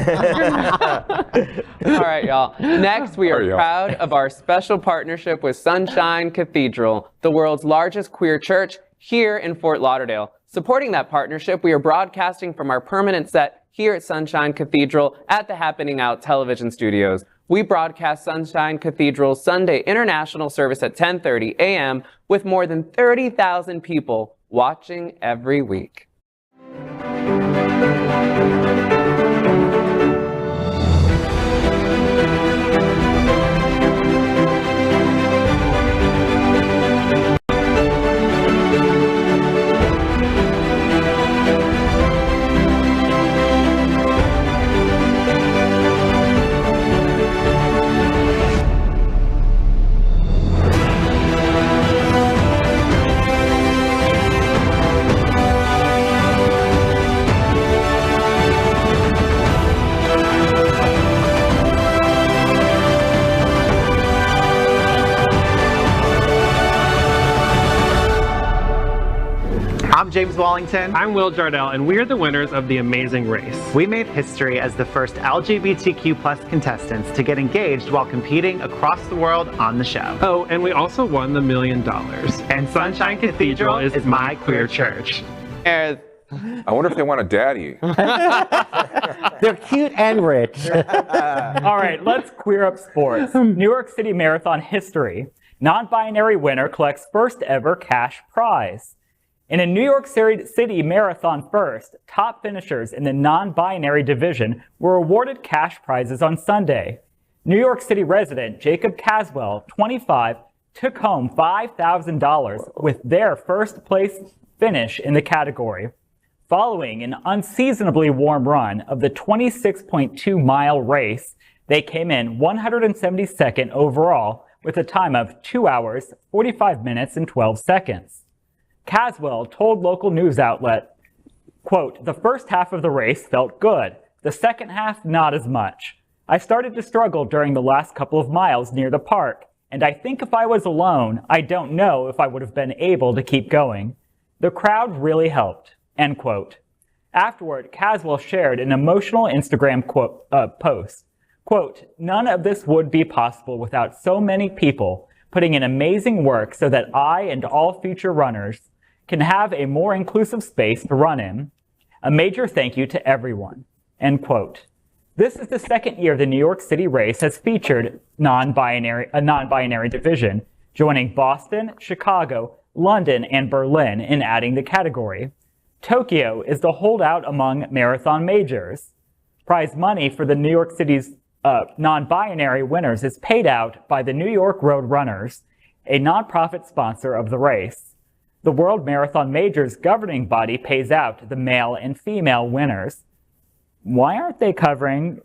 All right, y'all. Next, we are proud of our special partnership with Sunshine Cathedral, the world's largest queer church here in Fort Lauderdale. Supporting that partnership, we are broadcasting from our permanent set here at Sunshine Cathedral at the Happening Out television studios. We broadcast Sunshine Cathedral's Sunday International service at 10:30 a.m. with more than 30,000 people watching every week. James Wallington. I'm Will Jardell, and we're the winners of The Amazing Race. We made history as the first LGBTQ plus contestants to get engaged while competing across the world on the show. Oh, and we also won the $1 million. And Sunshine Cathedral is my queer church. I wonder if they want a daddy. They're cute and rich. All right, let's queer up sports. New York City Marathon history. Non-binary winner collects first ever cash prize. In a New York City Marathon first, top finishers in the non-binary division were awarded cash prizes on Sunday. New York City resident Jacob Caswell, 25, took home $5,000 with their first place finish in the category. Following an unseasonably warm run of the 26.2-mile race, they came in 172nd overall with a time of 2 hours, 45 minutes, and 12 seconds. Caswell told local news outlet, quote, "The first half of the race felt good. The second half, not as much. I started to struggle during the last couple of miles near the park, and I think if I was alone, I don't know if I would have been able to keep going. The crowd really helped," end quote. Afterward, Caswell shared an emotional Instagram post. Quote, "None of this would be possible without so many people putting in amazing work so that I and all future runners can have a more inclusive space to run in. A major thank you to everyone," end quote. This is the second year the New York City race has featured a non-binary division, joining Boston, Chicago, London, and Berlin in adding the category. Tokyo is the holdout among marathon majors. Prize money for the New York City's non-binary winners is paid out by the New York Road Runners, a nonprofit sponsor of the race. The World Marathon Majors governing body pays out the male and female winners. Why aren't they covering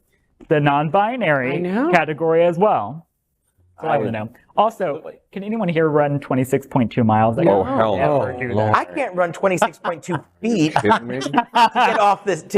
the non-binary category as well? So I don't know. Also, can anyone here run 26.2 miles? Oh, hell no. I can't run 26.2 feet to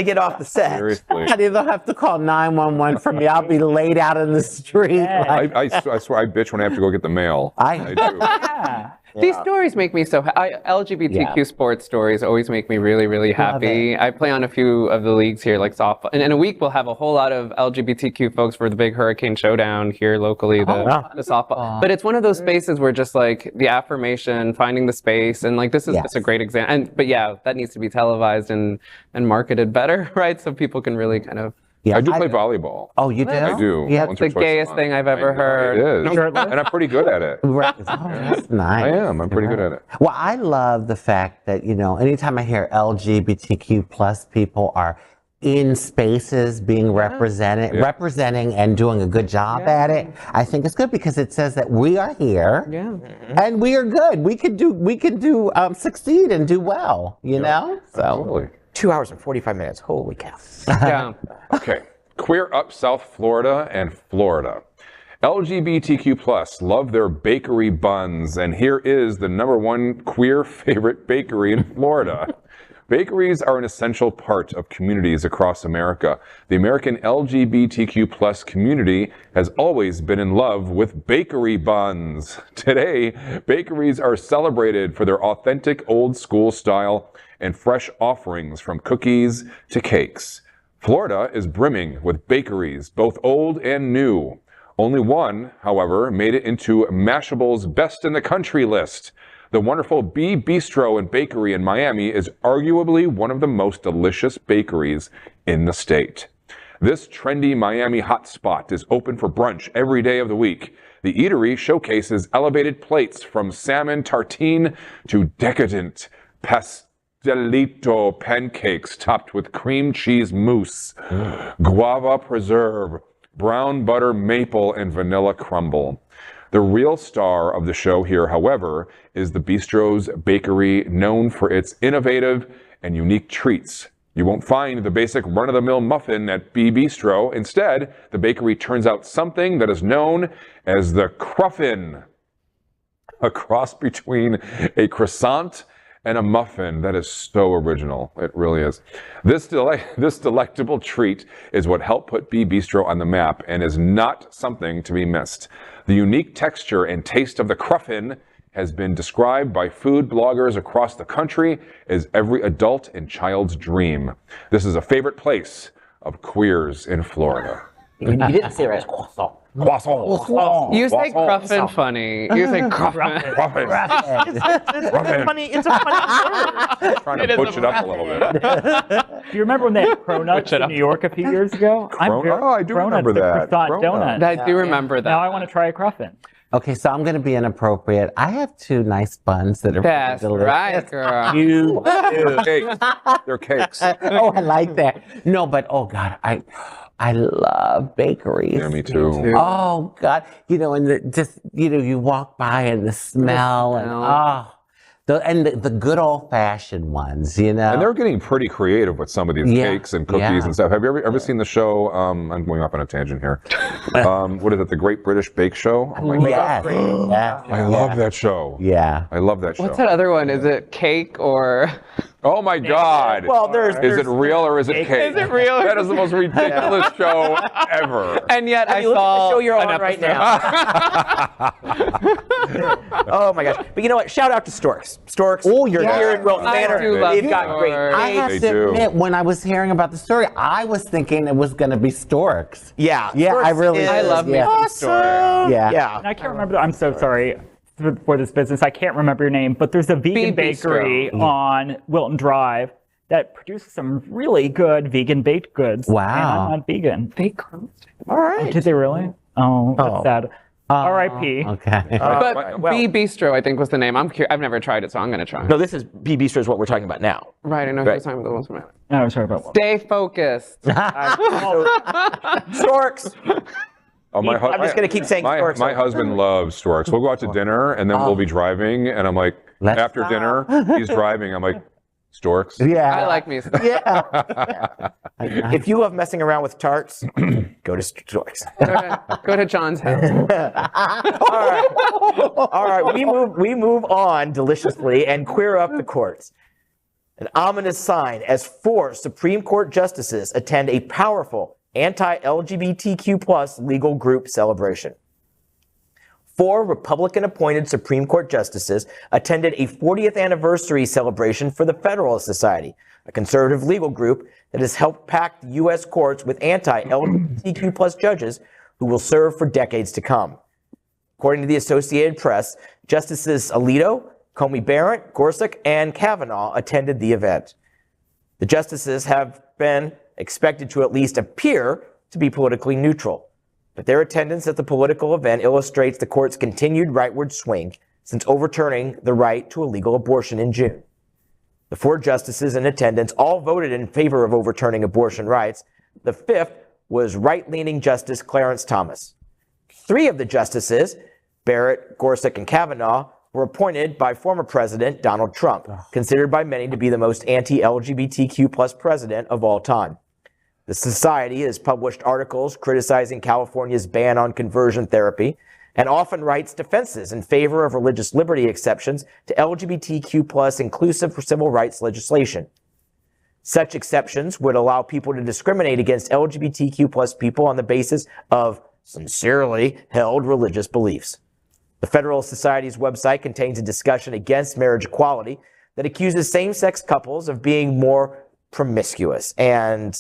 get off the set. Seriously. They'll have to call 911 for me. I'll be laid out in the street. I swear I bitch when I have to go get the mail. I do. Yeah. These stories make me so happy. LGBTQ sports stories always make me really, really happy. I play on a few of the leagues here, like softball. And in a week, we'll have a whole lot of LGBTQ folks for the big Hurricane Showdown here locally, the softball. But it's one of those spaces where just like the affirmation, finding the space, and like this is just a great example. But yeah, that needs to be televised and marketed better, right? So people can really kind of. Yeah, I do play volleyball. Oh, you do? I do. Yeah, it's the gayest thing I've ever heard. It is. And I'm pretty good at it. Right. Oh, that's nice. I am. I'm pretty good at it. Well, I love the fact that, you know, anytime I hear LGBTQ plus people are in spaces being representing and doing a good job at it, I think it's good because it says that we are here and we are good. We can do succeed and do well, you know? So. Absolutely. 2 hours and 45 minutes. Holy cow. Yeah. Okay. Queer up South Florida and Florida. LGBTQ plus love their bakery buns, and here is the #1 queer favorite bakery in Florida. Bakeries are an essential part of communities across America. The American LGBTQ plus community has always been in love with bakery buns. Today, bakeries are celebrated for their authentic old school style and fresh offerings from cookies to cakes. Florida is brimming with bakeries, both old and new. Only one, however, made it into Mashable's Best in the Country list. The wonderful B Bistro and Bakery in Miami is arguably one of the most delicious bakeries in the state. This trendy Miami hotspot is open for brunch every day of the week. The eatery showcases elevated plates from salmon tartine to decadent pastelito pancakes topped with cream cheese mousse, guava preserve, brown butter maple, and vanilla crumble. The real star of the show here, however, is the Bistro's Bakery, known for its innovative and unique treats. You won't find the basic run-of-the-mill muffin at B Bistro. Instead, the bakery turns out something that is known as the Cruffin, a cross between a croissant and a muffin that is so original. It really is. This delectable treat is what helped put B Bistro on the map and is not something to be missed. The unique texture and taste of the Cruffin has been described by food bloggers across the country as every adult and child's dream. This is a favorite place of queers in Florida. You didn't say it right. Croissant. Croissant. You say cruffin funny. You say cruffin. It's a funny word. Trying to butch it up a little bit. Do you remember when they had cronuts in New York a few years ago? I do remember that. Croissant donut. I do remember that. Now I want to try a cruffin. Okay, so I'm going to be inappropriate. I have 2 nice buns that are That's delicious. right, girl. You Cakes. They're cakes. Oh, I like that. No, but oh God, I love bakeries. Yeah, me too. Oh God, and you walk by and the smell and the good old fashioned ones, And they're getting pretty creative with some of these cakes and cookies and stuff. Have you ever seen the show? I'm going off on a tangent here. What is it? The Great British Bake Show? Oh my God. I love that show. Yeah. I love that show. What's that other one? Is it cake or? Oh my God! Well, is it real or is it cake? Is it real? That is the most ridiculous show ever. And yet I Look at saw the show you're on an right episode. now. Oh my gosh! But you know what? Shout out to Storks. Storks, you're here in Wilton I Manor. do love They've got great Storks. I have They to do. admit, when I was hearing about the story, I was thinking it was going to be storks. Yeah, Yeah, Storks I really. I love me some Storks. Yeah. Yeah. And I can't remember. I'm so sorry for this business. I can't remember your name, but there's a vegan bakery on Wilton Drive that produces some really good vegan baked goods. Wow. And I'm not vegan. They closed. All right. Oh, did they really? Oh, that's sad. R.I.P. Okay. But B Bistro, I think, was the name. I've never tried it, so I'm going to try. No, this is B Bistro is what we're talking about now. Right, I know Right. who's talking about the one. No, sorry about what? Stay focused. Storks. Oh, I'm just going to keep saying Storks. My husband loves storks. We'll go out to dinner and then we'll be driving, and I'm like, after dinner, he's driving. I'm like, storks. Yeah. I like me. Yeah. If you love messing around with tarts, go to Storks. Go to John's house. All right. We move on deliciously and queer up the courts. An ominous sign as 4 Supreme Court justices attend a powerful anti-LGBTQ+ legal group celebration. 4 Republican-appointed Supreme Court justices attended a 40th anniversary celebration for the Federalist Society, a conservative legal group that has helped pack the U.S. courts with anti-LGBTQ+ judges who will serve for decades to come. According to the Associated Press, Justices Alito, Comey Barrett, Gorsuch, and Kavanaugh attended the event. The justices have been expected to at least appear to be politically neutral, but their attendance at the political event illustrates the court's continued rightward swing since overturning the right to a legal abortion in June. The 4 justices in attendance all voted in favor of overturning abortion rights. The 5th was right-leaning Justice Clarence Thomas. 3 of the justices, Barrett, Gorsuch, and Kavanaugh, were appointed by former President Donald Trump, considered by many to be the most anti-LGBTQ+ president of all time. The Society has published articles criticizing California's ban on conversion therapy and often writes defenses in favor of religious liberty exceptions to LGBTQ+ inclusive civil rights legislation. Such exceptions would allow people to discriminate against LGBTQ+ people on the basis of sincerely held religious beliefs. The Federalist Society's website contains a discussion against marriage equality that accuses same-sex couples of being more promiscuous. And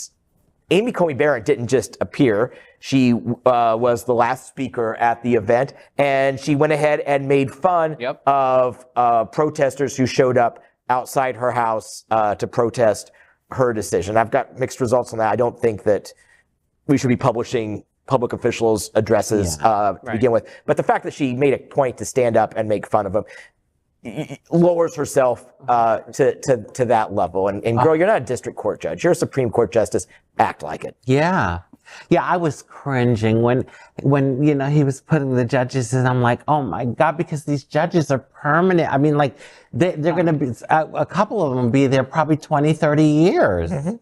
Amy Coney Barrett didn't just appear. She was the last speaker at the event, and she went ahead and made fun of protesters who showed up outside her house to protest her decision. I've got mixed results on that. I don't think that we should be publishing public officials' addresses to begin with. But the fact that she made a point to stand up and make fun of them lowers herself to that level. And girl, you're not a district court judge. You're a Supreme Court justice. Act like it. Yeah. Yeah, I was cringing when he was putting the judges, and I'm like, oh my God, because these judges are permanent. I mean, like, they're going to be, a couple of them be there probably 20, 30 years. Mm-hmm.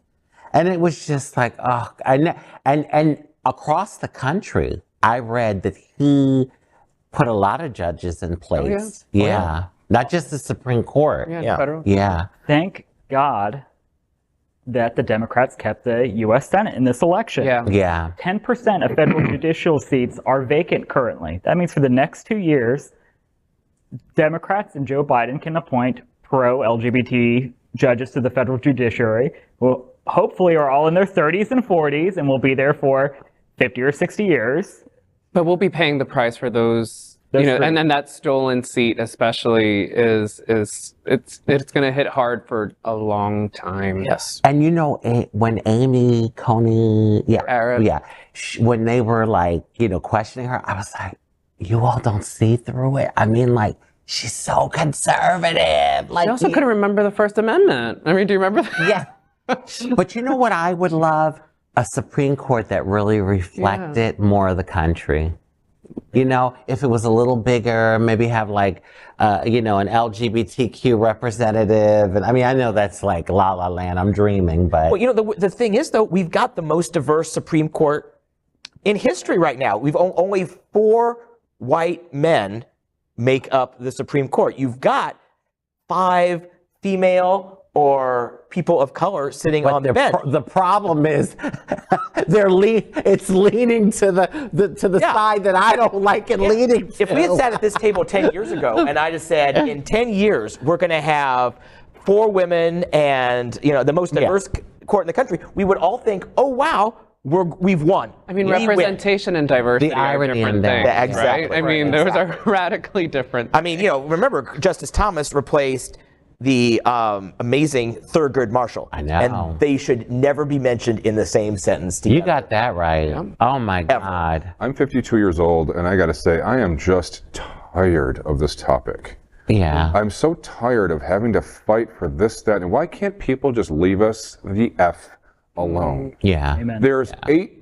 And it was just like, oh, and across the country, I read that he put a lot of judges in place. Oh, yeah. Not just the Supreme Court. Federal. Yeah. Thank God that the Democrats kept the U.S. Senate in this election. Yeah. 10% of federal judicial seats are vacant currently. That means for the next 2 years, Democrats and Joe Biden can appoint pro-LGBT judges to the federal judiciary, who hopefully are all in their 30s and 40s and will be there for 50 or 60 years. But we'll be paying the price for those, and then that stolen seat especially it's going to hit hard for a long time. Yes. And when Amy Coney, when they were questioning her, I was like, you all don't see through it. I mean, she's so conservative. She also couldn't remember the First Amendment. I mean, do you remember that? Yeah. But you know what I would love? A Supreme Court that really reflected more of the country. If it was a little bigger, maybe have an LGBTQ representative. And I mean, I know that's like La La Land, I'm dreaming, but. Well, the thing is, though, we've got the most diverse Supreme Court in history right now. We've only 4 white men make up the Supreme Court. You've got 5 female or people of color sitting on the bench. The problem is it's leaning to the side that I don't like it leaning to. If we had sat at this table 10 years ago and I just said, in 10 years, we're going to have 4 women and, the most diverse court in the country, we would all think, oh, wow, we've won. I mean, representation and diversity are different things, exactly, right? I mean, those are radically different. I mean, remember, Justice Thomas replaced the amazing Thurgood Marshall. I know. And they should never be mentioned in the same sentence together. You got that right. Yeah. Oh, my God. I'm 52 years old, and I got to say, I am just tired of this topic. Yeah. I'm so tired of having to fight for this, that, and why can't people just leave us the F alone? Yeah. Amen. There's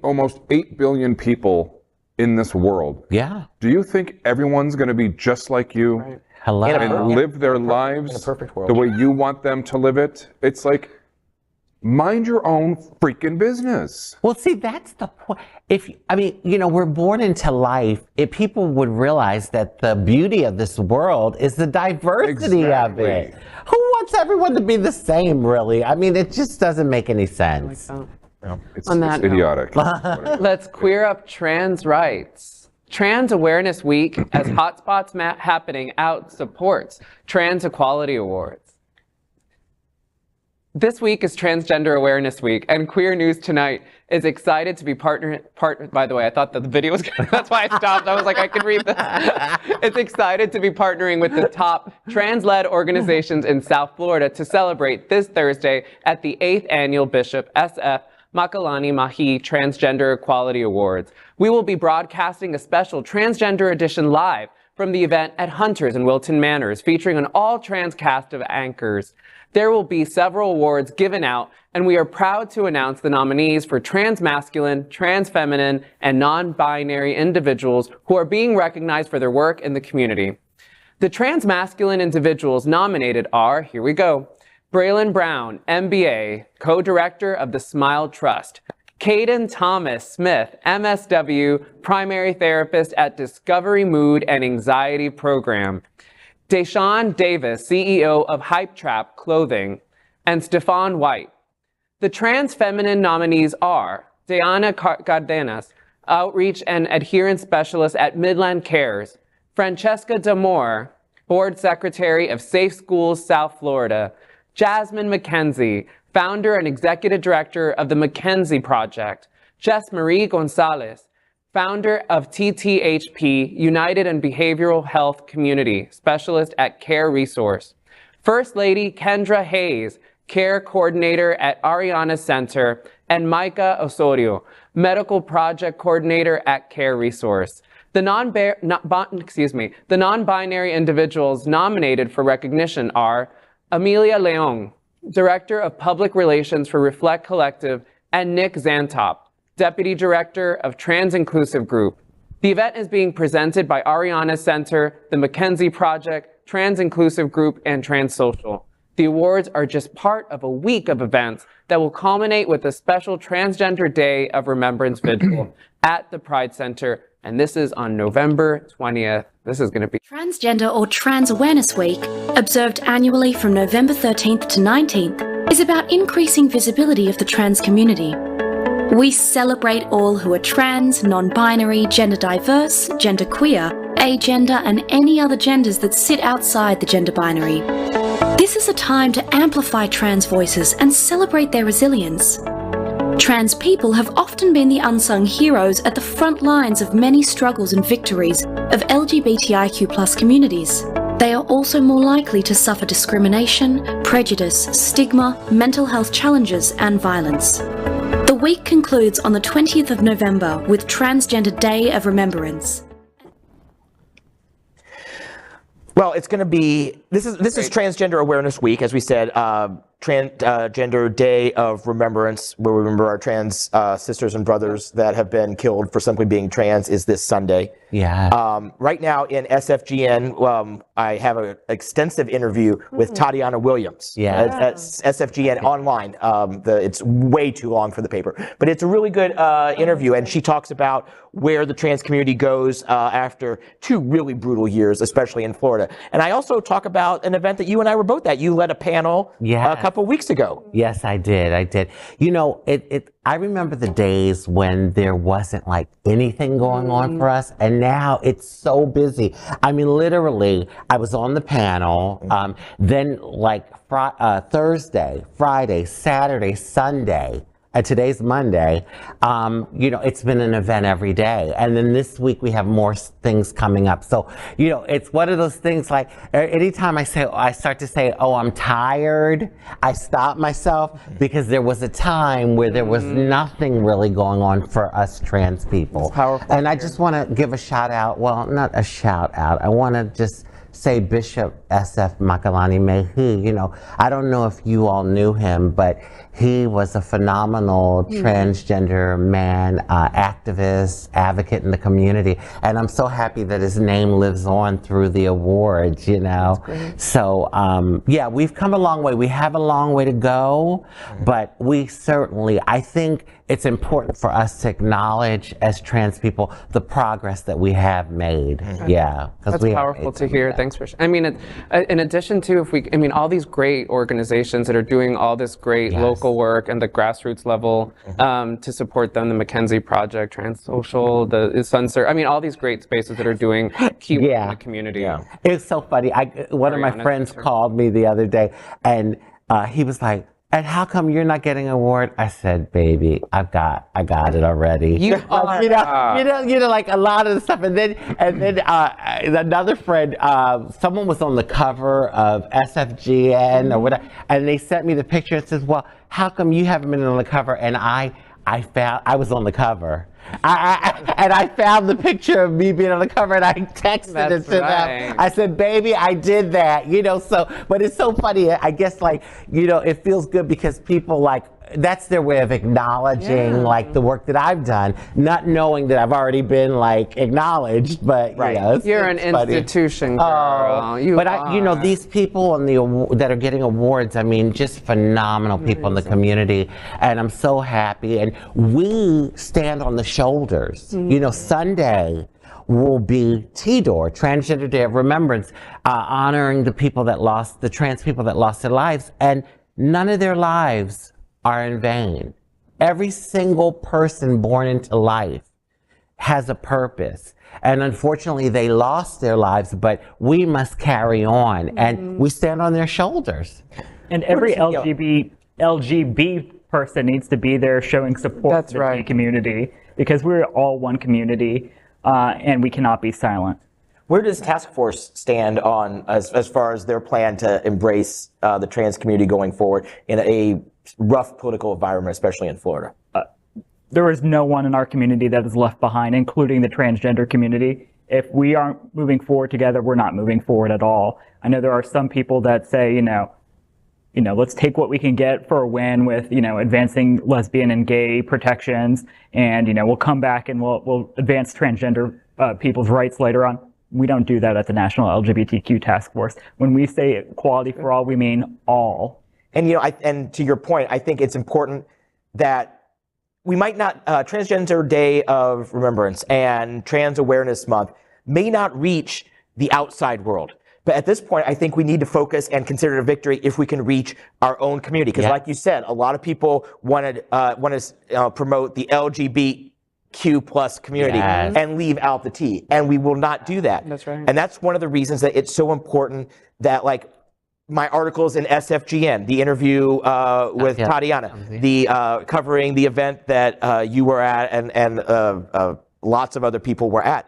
almost 8 billion people in this world. Yeah. Do you think everyone's going to be just like you? Right. Hello. And live their lives in a perfect world, the way you want them to live it? It's like, mind your own freaking business. Well, see, that's the point. We're born into life. If people would realize that the beauty of this world is the diversity of it. Who wants everyone to be the same, really? I mean, it just doesn't make any sense. It's idiotic. Let's queer up trans rights. Trans Awareness Week, as Hotspots happening out, supports Trans Equality Awards. This week is Transgender Awareness Week, and Queer News Tonight is excited to be by the way, I thought that the video was good. That's why I stopped. I was like, I can read this. It's excited to be partnering with the top trans-led organizations in South Florida to celebrate this Thursday at the 8th Annual Bishop SF Makalani Mahi Transgender Equality Awards. We will be broadcasting a special Transgender Edition live from the event at Hunter's in Wilton Manors, featuring an all-trans cast of anchors. There will be several awards given out, and we are proud to announce the nominees for trans masculine, trans feminine, and non-binary individuals who are being recognized for their work in the community. The trans masculine individuals nominated are, here we go, Braylon Brown, MBA, co-director of the Smile Trust. Caden Thomas Smith, MSW, primary therapist at Discovery Mood and Anxiety Program. Deshaun Davis, CEO of Hype Trap Clothing. And Stefan White. The trans feminine nominees are Diana Cardenas, Outreach and Adherence Specialist at Midland Cares. Francesca Damore, Board Secretary of Safe Schools South Florida. Jasmine McKenzie, founder and executive director of the McKenzie Project. Jess Marie Gonzalez, founder of TTHP, United and Behavioral Health Community, specialist at Care Resource. First Lady Kendra Hayes, care coordinator at Ariana Center, and Micah Osorio, medical project coordinator at Care Resource. The non-binary individuals nominated for recognition are Amelia Leong, Director of Public Relations for Reflect Collective, and Nick Zantop, Deputy Director of Trans Inclusive Group. The event is being presented by Ariana Center, the McKenzie Project, Trans Inclusive Group, and Trans Social. The awards are just part of a week of events that will culminate with a special Transgender Day of Remembrance Vigil at the Pride Center, and this is on November 20th. This is going to be Transgender or Trans Awareness Week, observed annually from November 13th to 19th, is about increasing visibility of the trans community. We celebrate all who are trans, non-binary, gender diverse, genderqueer, agender, and any other genders that sit outside the gender binary. This is a time to amplify trans voices and celebrate their resilience. Trans people have often been the unsung heroes at the front lines of many struggles and victories of LGBTIQ+ communities. They are also more likely to suffer discrimination, prejudice, stigma, mental health challenges, and violence. The week concludes on the 20th of November with Transgender Day of Remembrance. Well, it's going to be, this is Transgender Awareness Week, as we said, Transgender Day of Remembrance, where we remember our trans sisters and brothers that have been killed for simply being trans, is this Sunday. Yeah. Right now in SFGN, I have an extensive interview with Tatiana Williams at SFGN online. It's way too long for the paper, but it's a really good interview, and she talks about where the trans community goes after 2 really brutal years, especially in Florida. And I also talk about an event that you and I were both at. You led a panel a couple weeks ago. Yes, I did. You know, I remember the days when there wasn't like anything going on for us, and now it's so busy. I mean, literally, I was on the panel, then like Thursday, Friday, Saturday, Sunday, today's Monday, you know, it's been an event every day. And then this week we have more things coming up. So, you know, it's one of those things like anytime I start to say, oh, I'm tired, I stop myself, because there was a time where there was nothing really going on for us trans people. And I just want to give a shout out, well, not a shout out, I want to just say Bishop S.F. Makalani Mehi. You know, I don't know if you all knew him, but he was a phenomenal transgender man, activist, advocate in the community. And I'm so happy that his name lives on through the awards, you know. So, yeah, we've come a long way. We have a long way to go, but we certainly, I think it's important for us to acknowledge as trans people the progress that we have made. Yeah. That's powerful to hear. Thanks for I mean, in addition to, all these great organizations that are doing all this great local work and the grassroots level to support them, the Mackenzie Project, Trans Social, the Sunser, all these great spaces that are doing key work in the community. It's so funny. One of my friends called me the other day, and he was like, and how come you're not getting an award? I said, baby, I got it already. You are. You know, like a lot of the stuff. And then another friend, someone was on the cover of SFGN or whatever, and they sent me the picture and says, well, how come you haven't been on the cover? And I was on the cover. And I found the picture of me being on the cover, and I texted it to them. I said, baby, I did that, you know, so, but it's so funny. I guess, like, you know, it feels good because people, like, that's their way of acknowledging, like, the work that I've done, not knowing that I've already been, like, acknowledged, but, you know, you're an institution, girl. You know, these people on that are getting awards, just phenomenal people in the community, and I'm so happy, and we stand on the shoulders. You know, Sunday will be Tidal, Transgender Day of Remembrance, honoring the trans people that lost their lives, and none of their lives are in vain. Every single person born into life has a purpose. And unfortunately, they lost their lives, but we must carry on, and we stand on their shoulders. And every LGBT person needs to be there showing support for the community, because we're all one community, and we cannot be silent. Where does Task Force stand on as far as their plan to embrace the trans community going forward in a rough political environment, especially in Florida? There is no one in our community that is left behind, including the transgender community. If we aren't moving forward together, we're not moving forward at all. I know there are some people that say, you know, let's take what we can get for a win with, advancing lesbian and gay protections, and, we'll come back and we'll advance transgender people's rights later on. We don't do that at the National LGBTQ Task Force. When we say equality for all, we mean all. And, and to your point, I think it's important that we might not, Transgender Day of Remembrance and Trans Awareness Month may not reach the outside world. But at this point, I think we need to focus and consider it a victory if we can reach our own community. Because like you said, a lot of people want to promote the LGBTQ Q plus community and leave out the T. And we will not do that. That's right. And that's one of the reasons that it's so important that, like, my articles in SFGN, the interview with Tatiana, the covering the event that you were at and lots of other people were at.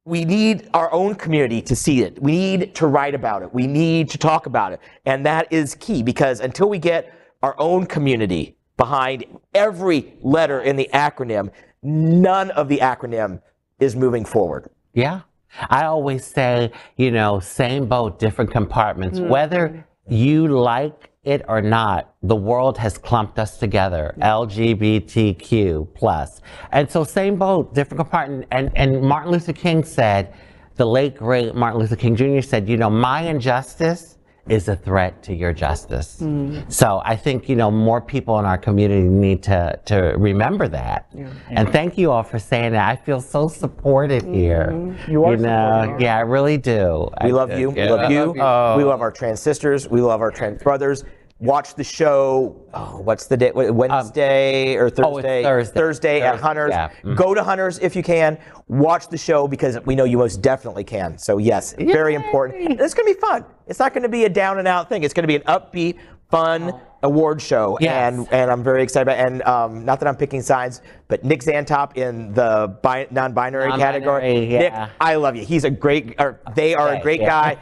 We need our own community to see it. We need to write about it. We need to talk about it. And that is key, because until we get our own community behind every letter in the acronym, none of the acronym is moving forward. Yeah. I always say, you know, same boat, different compartments. Whether you like it or not, the world has clumped us together, LGBTQ plus. And so same boat, different compartment. And Martin Luther King said, the late great Martin Luther King Jr. said, you know, my injustice is a threat to your justice. So I think, you know, more people in our community need to remember that. And thank you all for saying that. I feel so supported here. You are supported. Yeah, I really do. We love you. We love you. We love our trans sisters. We love our trans brothers. Watch the show. What's the day? Wednesday or Thursday? Thursday at Hunters. Go to Hunters if you can. Watch the show, because we know you most definitely can. So yes, very important. It's going to be fun. It's not going to be a down and out thing. It's going to be an upbeat, fun award show, and I'm very excited about it. And not that I'm picking sides, but Nick Zantop in the non-binary category. Nick, I love you. He's a great, they are a great guy,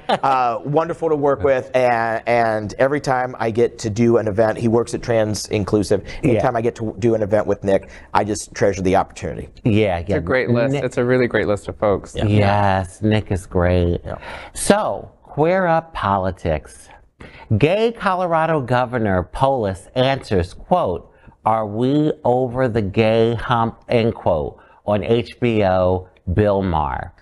wonderful to work with, and every time I get to do an event, he works at Trans Inclusive. Anytime I get to do an event with Nick, I just treasure the opportunity. It's a great list. It's a really great list of folks. Yes, Nick is great. So, Queer Up Politics. Gay Colorado Governor Polis answers, quote, "Are we over the gay hump?" end quote, on HBO Bill Maher.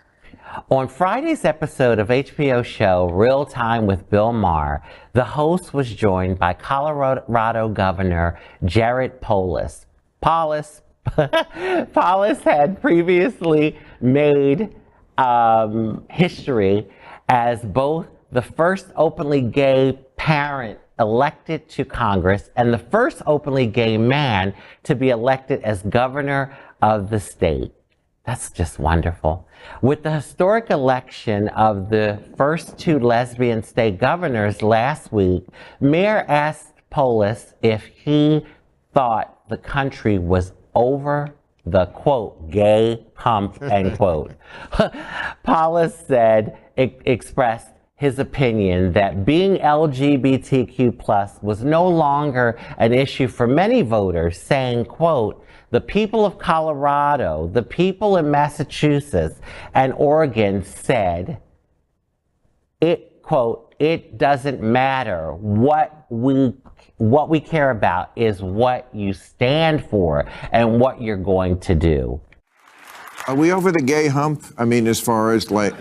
On Friday's episode of HBO show Real Time with Bill Maher, the host was joined by Colorado Governor Jared Polis. Polis had previously made history as both the first openly gay parent elected to Congress and the first openly gay man to be elected as governor of the state. That's just wonderful. With the historic election of the first two lesbian state governors last week, Mayor asked Polis if he thought the country was over the, quote, gay hump, end quote. Polis said, expressed his opinion that being LGBTQ plus was no longer an issue for many voters, saying, quote, "The people of Colorado, the people in Massachusetts and Oregon said, it, quote, it doesn't matter. What we care about is what you stand for and what you're going to do." Are we over the gay hump? I mean, as far as like...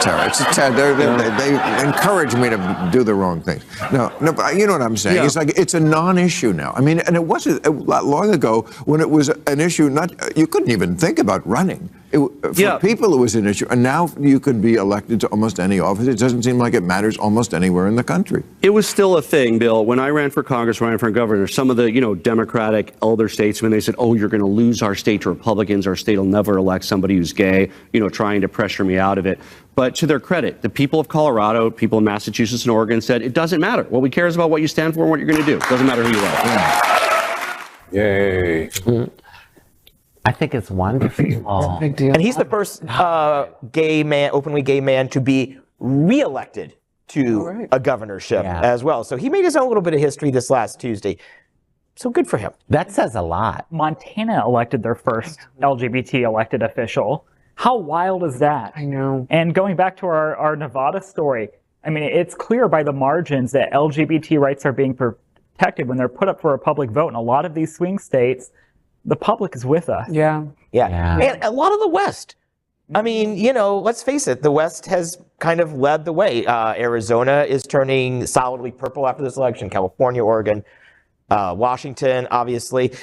They encourage me to do the wrong things. No, but you know what I'm saying? Yeah. It's like it's a non-issue now. I mean, and it wasn't a lot long ago when it was an issue. You couldn't even think about running. For people, it was an issue, and now you could be elected to almost any office. It doesn't seem like it matters almost anywhere in the country. It was still a thing, Bill. When I ran for Congress, ran for governor, some of the Democratic elder statesmen, they said, "Oh, you're going to lose our state to Republicans. Our state will never elect somebody who's gay." Trying to pressure me out of it. But to their credit, the people of Colorado, people in Massachusetts and Oregon said, it doesn't matter. What we care is about what you stand for and what you're going to do. It doesn't matter who you are. Yay. I think it's wonderful. Big deal. And he's the first gay man, openly gay man, to be reelected to a governorship as well. So he made his own little bit of history this last Tuesday. So good for him. That says a lot. Montana elected their first LGBT elected official. How wild is that? I know. And going back to our Nevada story, I mean, it's clear by the margins that LGBT rights are being protected when they're put up for a public vote. In a lot of these swing states, the public is with us. Yeah. And a lot of the West. I mean, let's face it, the West has kind of led the way. Arizona is turning solidly purple after this election. California, Oregon, Washington, obviously.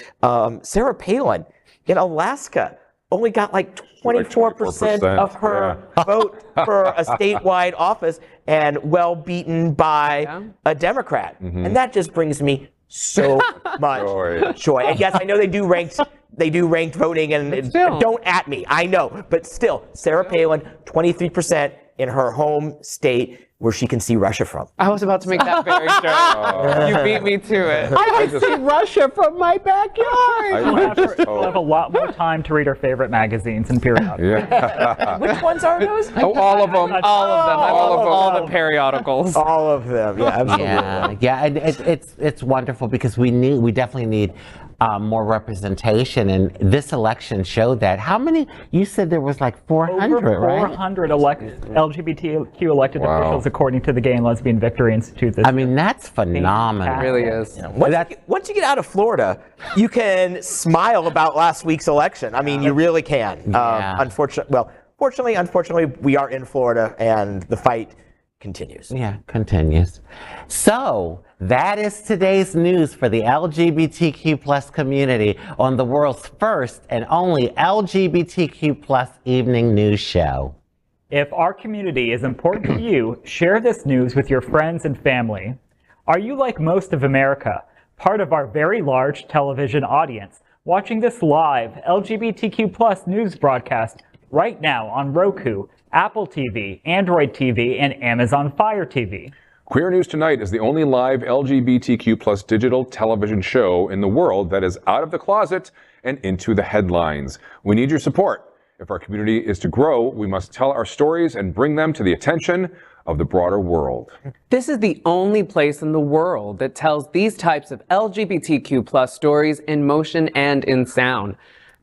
Sarah Palin in Alaska only got like 24% of her vote for a statewide office, and well beaten by a Democrat. And that just brings me so much joy. And yes, I know they do ranked voting, and don't at me. I know, but still, Sarah Palin, 23% in her home state, where she can see Russia from. I was about to make that very sure. You beat me to it. I can see Russia from my backyard. We'll have a lot more time to read her favorite magazines and periodicals. Yeah. Which ones are those? Oh, all of them. All the periodicals. All of them. Yeah, absolutely. Yeah, and it's wonderful because we definitely need more representation, and this election showed that. How many? You said there was like 400, Over right? 400 LGBTQ elected officials, according to the Gay and Lesbian Victory Institute. I mean, that's phenomenal. It really is. Once you get out of Florida, you can smile about last week's election. I mean, you really can. Unfortunately, we are in Florida, and the fight continues. Yeah, continues. So that is today's news for the LGBTQ plus community on the world's first and only LGBTQ plus evening news show. If our community is important to you, share this news with your friends and family. Are you, like most of America, part of our very large television audience, watching this live LGBTQ plus news broadcast right now on Roku, Apple TV, Android TV, and Amazon Fire TV? Queer News Tonight is the only live LGBTQ plus digital television show in the world that is out of the closet and into the headlines. We need your support. If our community is to grow, we must tell our stories and bring them to the attention of the broader world. This is the only place in the world that tells these types of LGBTQ plus stories in motion and in sound.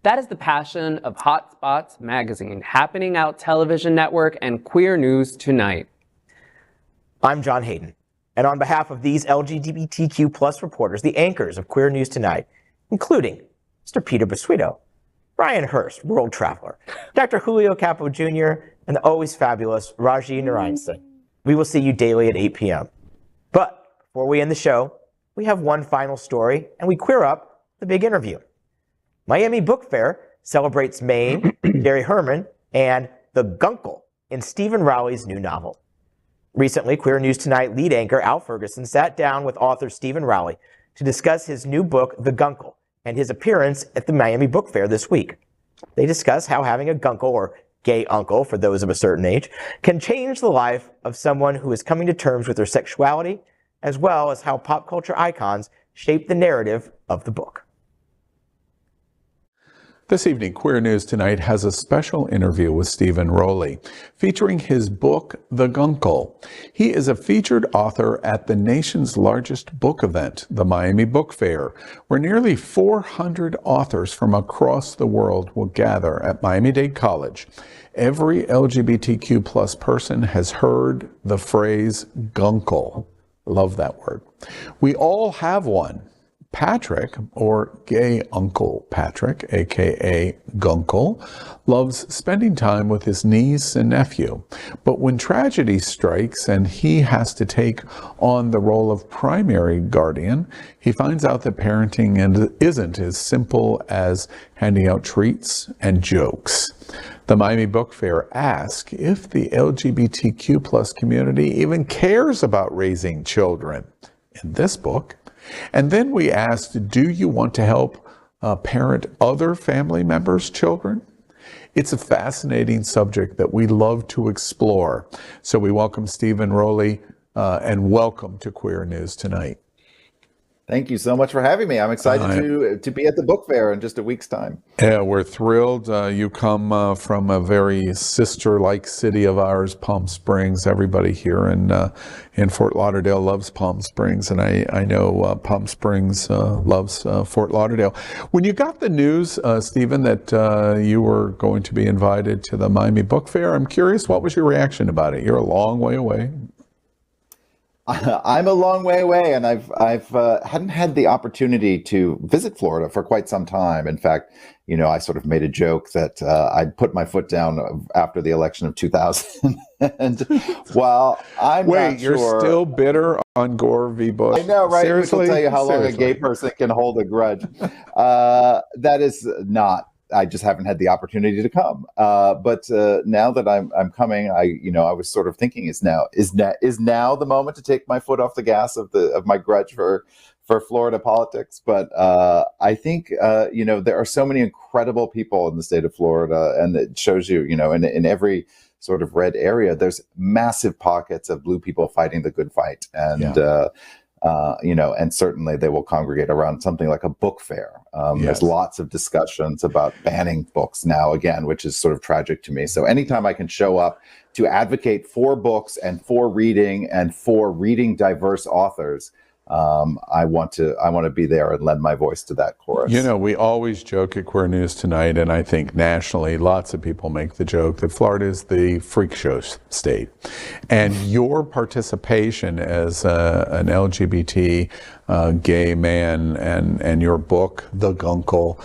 That is the passion of Hotspots magazine, Happening Out Television Network, and Queer News Tonight. I'm John Hayden, and on behalf of these LGBTQ plus reporters, the anchors of Queer News Tonight, including Mr. Peter Bisuito, Brian Hurst, world traveler, Dr. Julio Capo Jr., and the always fabulous Rajee Narine-Singh. We will see you daily at 8 p.m. But before we end the show, we have one final story, and we queer up the big interview. Miami Book Fair celebrates Maine, Gary Herman, and the Guncle in Stephen Rowley's new novel. Recently, Queer News Tonight lead anchor Al Ferguson sat down with author Stephen Rowley to discuss his new book, The Guncle, and his appearance at the Miami Book Fair this week. They discuss how having a guncle, or gay uncle for those of a certain age, can change the life of someone who is coming to terms with their sexuality, as well as how pop culture icons shape the narrative of the book. This evening, Queer News Tonight has a special interview with Stephen Rowley, featuring his book, The Guncle. He is a featured author at the nation's largest book event, the Miami Book Fair, where nearly 400 authors from across the world will gather at Miami-Dade College. Every LGBTQ plus person has heard the phrase guncle. Love that word. We all have one. Patrick, or gay Uncle Patrick, aka Guncle, loves spending time with his niece and nephew. But when tragedy strikes and he has to take on the role of primary guardian, he finds out that parenting isn't as simple as handing out treats and jokes. The Miami Book Fair asks if the LGBTQ plus community even cares about raising children. In this book, and then we asked, do you want to help parent other family members' children? It's a fascinating subject that we love to explore. So we welcome Stephen Rowley and welcome to Queer News Tonight. Thank you so much for having me. I'm excited to be at the book fair in just a week's time. Yeah, we're thrilled. You come from a very sister-like city of ours, Palm Springs. Everybody here in Fort Lauderdale loves Palm Springs, and I know Palm Springs loves Fort Lauderdale. When you got the news, Stephen, that you were going to be invited to the Miami Book Fair, I'm curious, what was your reaction about it? You're a long way away. I'm a long way away, and I've hadn't had the opportunity to visit Florida for quite some time. In fact, I sort of made a joke that I'd put my foot down after the election of 2000. And while I'm not sure, you're still bitter on Gore v. Bush. I know, right? Seriously? Which will tell you how long a gay person can hold a grudge. That is not I just haven't had the opportunity to come. But now that I'm coming, I was sort of thinking, is now the moment to take my foot off the gas of my grudge for Florida politics. But I think there are so many incredible people in the state of Florida, and it shows you, in every sort of red area, there's massive pockets of blue people fighting the good fight, and and certainly they will congregate around something like a book fair. There's lots of discussions about banning books now again, which is sort of tragic to me. So anytime I can show up to advocate for books and for reading diverse authors, I want to be there and lend my voice to that chorus. We always joke at Queer News Tonight, and I think nationally, lots of people make the joke that Florida is the freak show state. And your participation as an LGBT gay man and your book, The Guncle,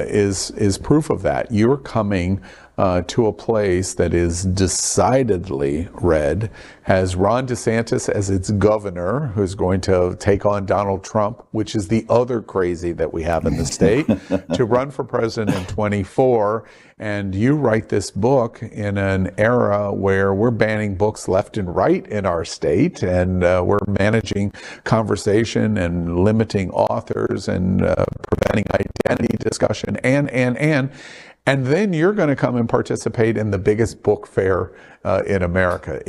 is proof of that. You're coming to a place that is decidedly red, has Ron DeSantis as its governor, who's going to take on Donald Trump, which is the other crazy that we have in the state, to run for president in 24. And you write this book in an era where we're banning books left and right in our state, and we're managing conversation and limiting authors and preventing identity discussion and then you're going to come and participate in the biggest book fair in America.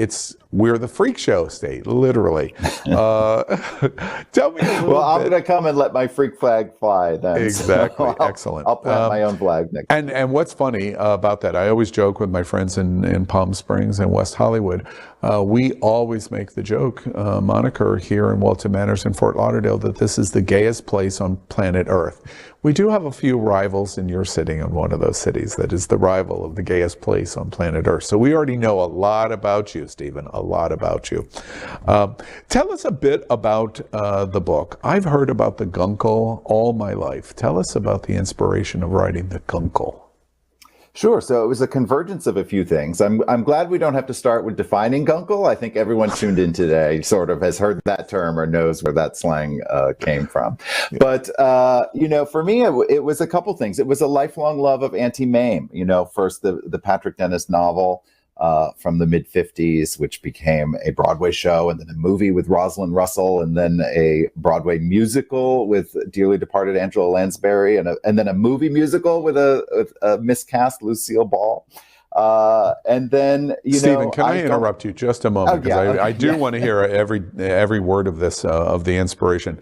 We're the freak show state, literally. Tell me a little I'm going to come and let my freak flag fly then. Exactly. So Excellent. I'll plant my own flag next time. And what's funny about that, I always joke with my friends in Palm Springs and West Hollywood. We always make the joke, moniker here in Walton Manors in Fort Lauderdale, that this is the gayest place on planet Earth. We do have a few rivals, and you're sitting in one of those cities that is the rival of the gayest place on planet Earth. So we already know a lot about you, Stephen, a lot about you. Tell us a bit about the book. I've heard about the Guncle all my life. Tell us about the inspiration of writing the Guncle. Sure. So it was a convergence of a few things. I'm glad we don't have to start with defining Guncle. I think everyone tuned in today sort of has heard that term or knows where that slang came from. But, for me, it was a couple things. It was a lifelong love of Anti-MAME. First the Patrick Dennis novel from the mid-'50s, which became a Broadway show, and then a movie with Rosalind Russell, and then a Broadway musical with dearly departed Angela Lansbury, and then a movie musical with a miscast Lucille Ball. And then, Stephen, can I interrupt you just a moment? Because I do want to hear every word of this, of the inspiration.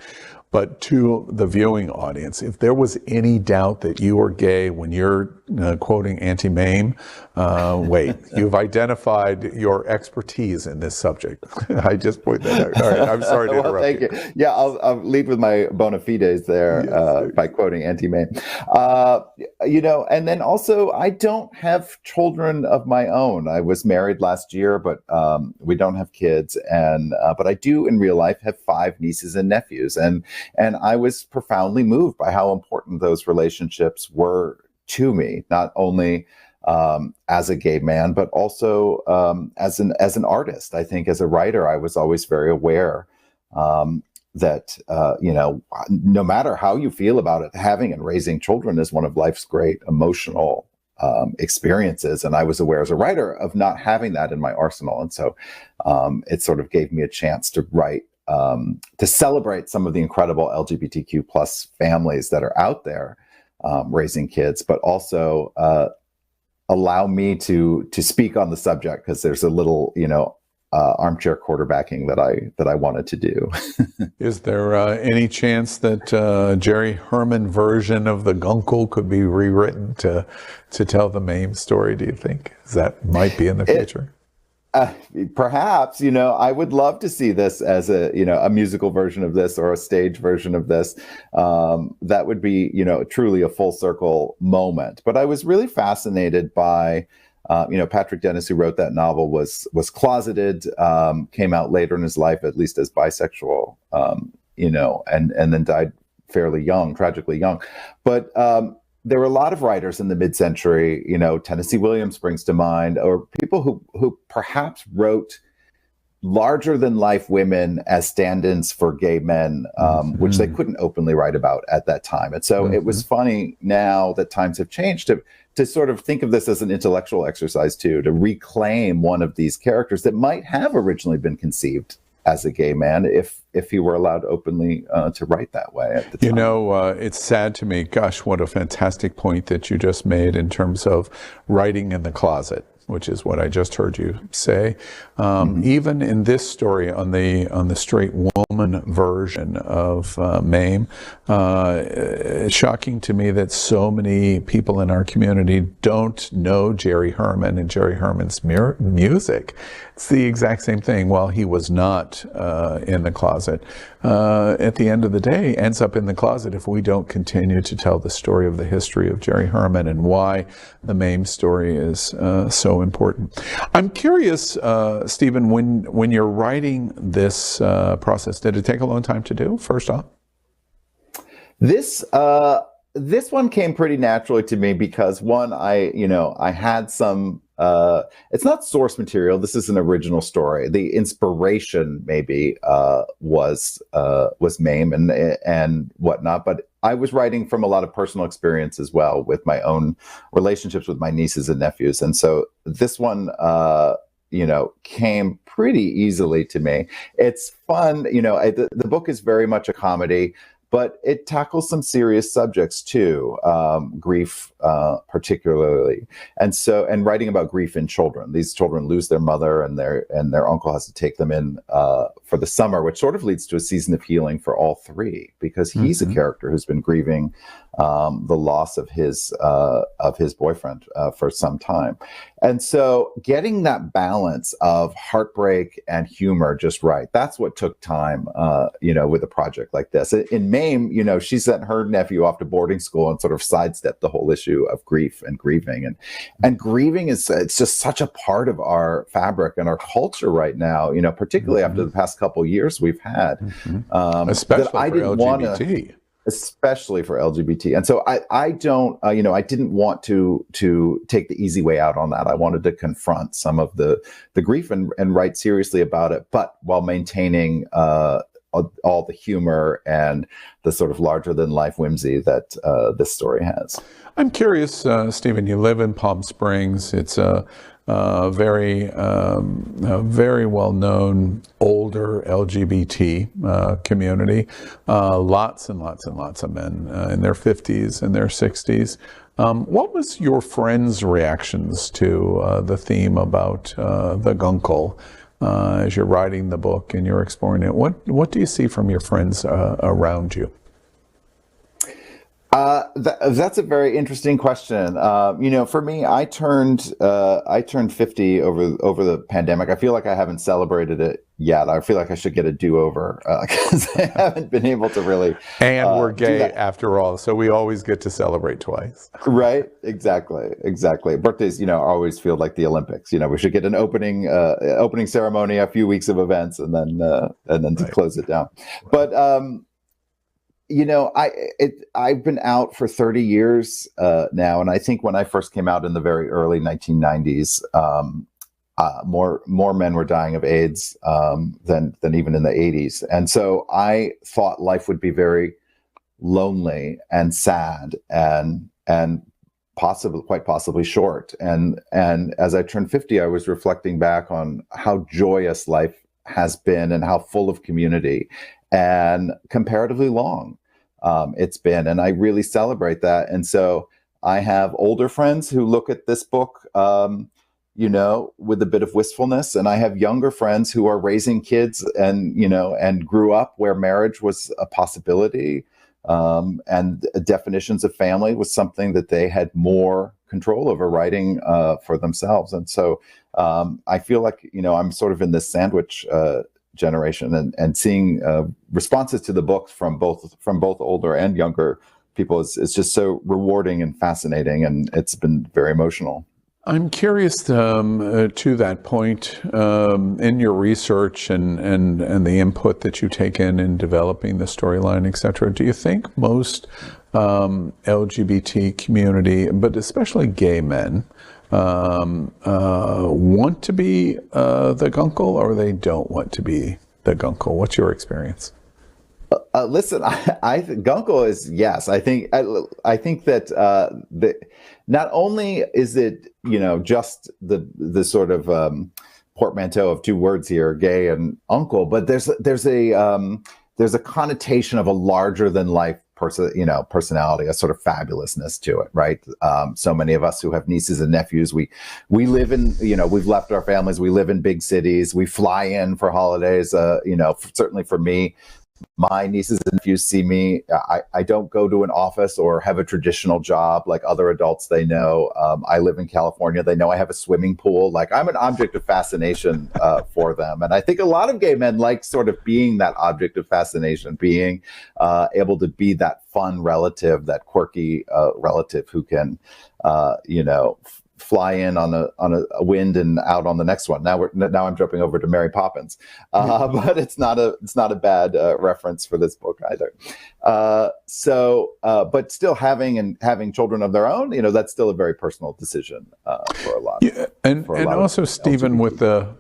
But to the viewing audience, if there was any doubt that you were gay when you're quoting Anti-MAME, wait, you've identified your expertise in this subject. I just point that out. All right, I'm sorry to interrupt thank you. Yeah, I'll lead with my bona fides there by quoting Anti-MAME. And then also, I don't have children of my own. I was married last year, but we don't have kids. But I do in real life have 5 nieces and nephews. And I was profoundly moved by how important those relationships were to me, not only as a gay man, but also as an artist. I think as a writer, I was always very aware that, no matter how you feel about it, having and raising children is one of life's great emotional experiences. And I was aware as a writer of not having that in my arsenal. And so it sort of gave me a chance to write, to celebrate some of the incredible LGBTQ plus families that are out there raising kids, but also allow me to speak on the subject, because there's a little, armchair quarterbacking that I wanted to do. Is there any chance that Jerry Herman version of the Guncle could be rewritten to tell the MAME story, do you think? That might be in the future? Perhaps, I would love to see this as a musical version of this or a stage version of this. That would be, truly a full circle moment. But I was really fascinated by, Patrick Dennis, who wrote that novel, was closeted, came out later in his life, at least as bisexual, and then died fairly young, tragically young. But there were a lot of writers in the mid-century, Tennessee Williams springs to mind, or people who perhaps wrote larger than life women as stand-ins for gay men, which they couldn't openly write about at that time. And so it was funny now that times have changed to sort of think of this as an intellectual exercise too, to reclaim one of these characters that might have originally been conceived as a gay man if he were allowed openly to write that way at the time. You know, it's sad to me, gosh, what a fantastic point that you just made in terms of writing in the closet, which is what I just heard you say. Even in this story, on the straight woman version of MAME, it's shocking to me that so many people in our community don't know Jerry Herman and Jerry Herman's music. It's the exact same thing. While he was not in the closet, at the end of the day, ends up in the closet if we don't continue to tell the story of the history of Jerry Herman and why the MAME story is so important. I'm curious, Stephen, when you're writing this process, did it take a long time to do, first off? This one came pretty naturally to me because one, I had some, it's not source material. This is an original story. The inspiration maybe was MAME and whatnot, but I was writing from a lot of personal experience as well with my own relationships with my nieces and nephews. And so this one, came pretty easily to me. It's fun. The book is very much a comedy, but it tackles some serious subjects too, grief particularly, and writing about grief in children. These children lose their mother, and their uncle has to take them in for the summer, which sort of leads to a season of healing for all three, because he's a character who's been grieving the loss of his boyfriend for some time. And so getting that balance of heartbreak and humor just right, that's what took time, with a project like this. In MAME, she sent her nephew off to boarding school and sort of sidestepped the whole issue of grief and grieving. And grieving it's just such a part of our fabric and our culture right now, particularly after the past couple of years we've had. Especially for LGBT. Especially for LGBT. And so I don't, I didn't want to take the easy way out on that. I wanted to confront some of the grief and write seriously about it, but while maintaining all the humor and the sort of larger than life whimsy that this story has. I'm curious, Stephen, you live in Palm Springs. It's a very well-known older LGBT community. Lots and lots and lots of men in their 50s and their 60s. What was your friends' reactions to the theme about the Gunkel as you're writing the book and you're exploring it? What do you see from your friends around you? That's a very interesting question. For me, I turned 50 over the pandemic. I feel like I haven't celebrated it yet. I feel like I should get a do-over because I haven't been able to really. And we're gay after all, so we always get to celebrate twice. Right? Exactly. Birthdays, always feel like the Olympics. We should get an opening ceremony, a few weeks of events, and then to close it down. But I've been out for 30 years now, and I think when I first came out in the very early 1990s, more men were dying of AIDS than even in the 80s, and so I thought life would be very lonely and sad and quite possibly short. And as I turned 50, I was reflecting back on how joyous life has been and how full of community and comparatively long it's been. And I really celebrate that. And so I have older friends who look at this book, with a bit of wistfulness. And I have younger friends who are raising kids and grew up where marriage was a possibility. And definitions of family was something that they had more control over writing for themselves. And so I feel like, I'm sort of in this sandwich generation, and seeing responses to the book from both older and younger people is just so rewarding and fascinating, and it's been very emotional. I'm curious to that point in your research and the input that you take in developing the storyline, etc. Do you think most LGBT community, but especially gay men, want to be the Guncle, or they don't want to be the Guncle? What's your experience? Listen, I Guncle is yes. I think that not only is it just the sort of portmanteau of two words here, gay and uncle, but there's a connotation of a larger than life personality, a sort of fabulousness to it, right? So many of us who have nieces and nephews, we live in, we've left our families, we live in big cities, we fly in for holidays, certainly for me, my nieces and nephews see me. I don't go to an office or have a traditional job like other adults they know. I live in California. They know I have a swimming pool. Like, I'm an object of fascination for them. And I think a lot of gay men like sort of being that object of fascination, being able to be that fun relative, that quirky relative who can, fly in on a wind and out on the next one. Now I'm jumping over to Mary Poppins, but it's not a bad reference for this book either. But still having children of their own, that's still a very personal decision for a lot. Yeah, and also, Stephen, with the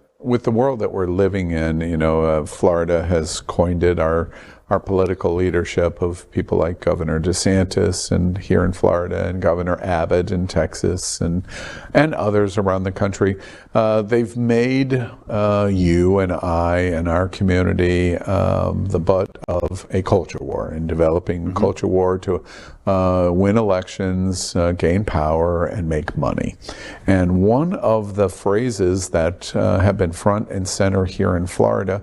world that we're living in, Florida has coined it our political leadership of people like Governor DeSantis and here in Florida, and Governor Abbott in Texas, and others around the country. They've made you and I and our community the butt of a culture war, and developing culture war to win elections, gain power, and make money. And one of the phrases that have been front and center here in Florida,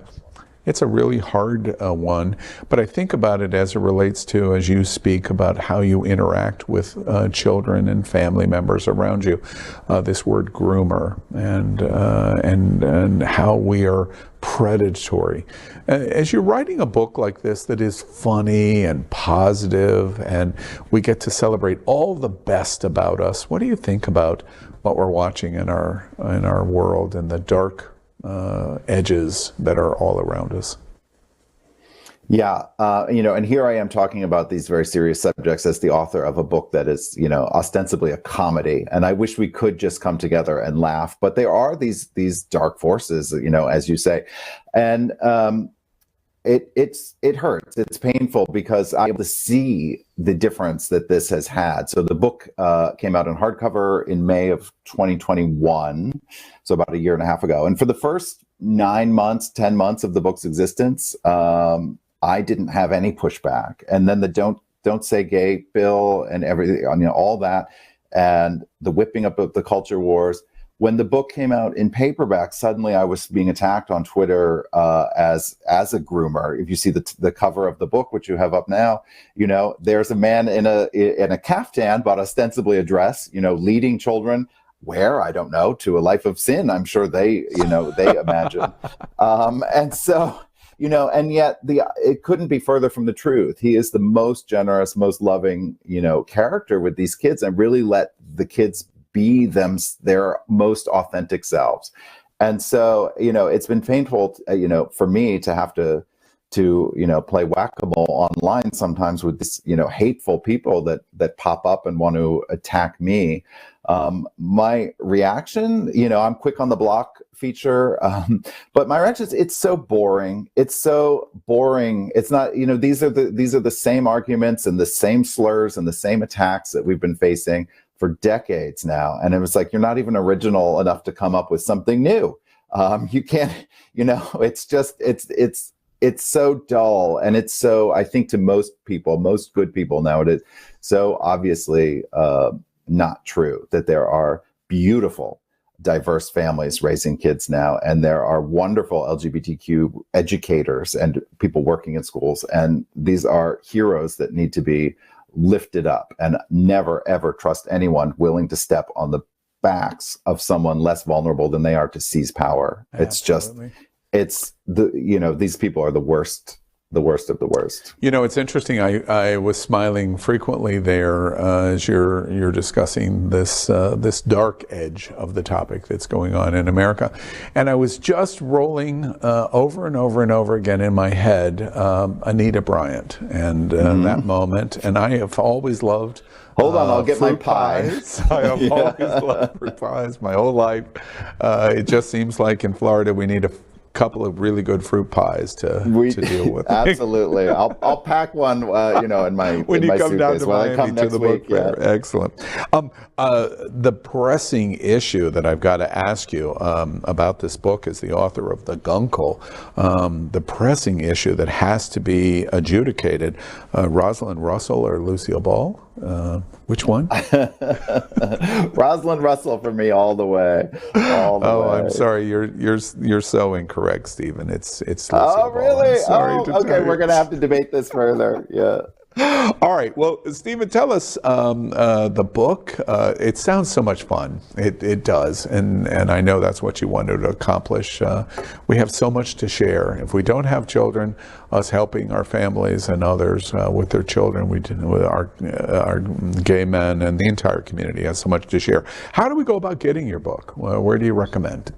it's a really hard one, but I think about it as it relates to, as you speak about how you interact with children and family members around you, this word groomer, and how we are predatory. As you're writing a book like this that is funny and positive, and we get to celebrate all the best about us, what do you think about what we're watching in our world and the dark edges that are all around us? Yeah, and here I am talking about these very serious subjects as the author of a book that is, ostensibly a comedy. And I wish we could just come together and laugh, but there are these dark forces, as you say, and it hurts. It's painful because I'm able to see the difference that this has had. So the book came out in hardcover in May of 2021, so about a year and a half ago. And for the first 9 months, 10 months of the book's existence, I didn't have any pushback. And then the don't say gay bill and everything, all that, and the whipping up of the culture wars. When the book came out in paperback, suddenly I was being attacked on Twitter as a groomer. If you see the cover of the book, which you have up now, there's a man in a caftan, but ostensibly a dress, leading children where, I don't know, to a life of sin. I'm sure they imagine. And so, and yet it couldn't be further from the truth. He is the most generous, most loving, character with these kids, and really let the kids be their most authentic selves. And so, it's been painful, for me to have to play whack-a-mole online sometimes with this, hateful people that pop up and want to attack me. My reaction, I'm quick on the block feature, but my reaction is, it's so boring. It's so boring. It's not, these are the same arguments and the same slurs and the same attacks that we've been facing for decades now. And it was like, you're not even original enough to come up with something new. You can't, it's just, it's so dull. And it's so, I think to most people, most good people nowadays, so obviously not true that there are beautiful, diverse families raising kids now. And there are wonderful LGBTQ educators and people working in schools. And these are heroes that need to be lifted up, and never, ever trust anyone willing to step on the backs of someone less vulnerable than they are to seize power. Absolutely. It's just, these people are the worst the worst of the worst. You know, it's interesting. I was smiling frequently there as you're discussing this this dark edge of the topic that's going on in America, and I was just rolling over and over and over again in my head Anita Bryant and that moment. And I have always loved. Hold on, I'll get my pie. I have always loved fruit pies my whole life. It just seems like in Florida we need a couple of really good fruit pies to deal with. Absolutely. I'll pack one, you know, in my when in you my come down suitcase to when I Miami come to next the week. book fair. Yeah. Excellent. The pressing issue that I've got to ask you about this book as the author of The Guncle, the pressing issue that has to be adjudicated, Rosalind Russell or Lucille Ball? Which one? Rosalind Russell for me all the way. All the way. I'm sorry. You're so incorrect, Stephen. It's Lucille Oh, really? Ball. Okay. We're going to have to debate this further. Yeah. All right. Well, Stephen, tell us the book. It sounds so much fun. It does, and I know that's what you wanted to accomplish. We have so much to share. If we don't have children, us helping our families and others with their children, with our gay men and the entire community has so much to share. How do we go about getting your book? Where do you recommend?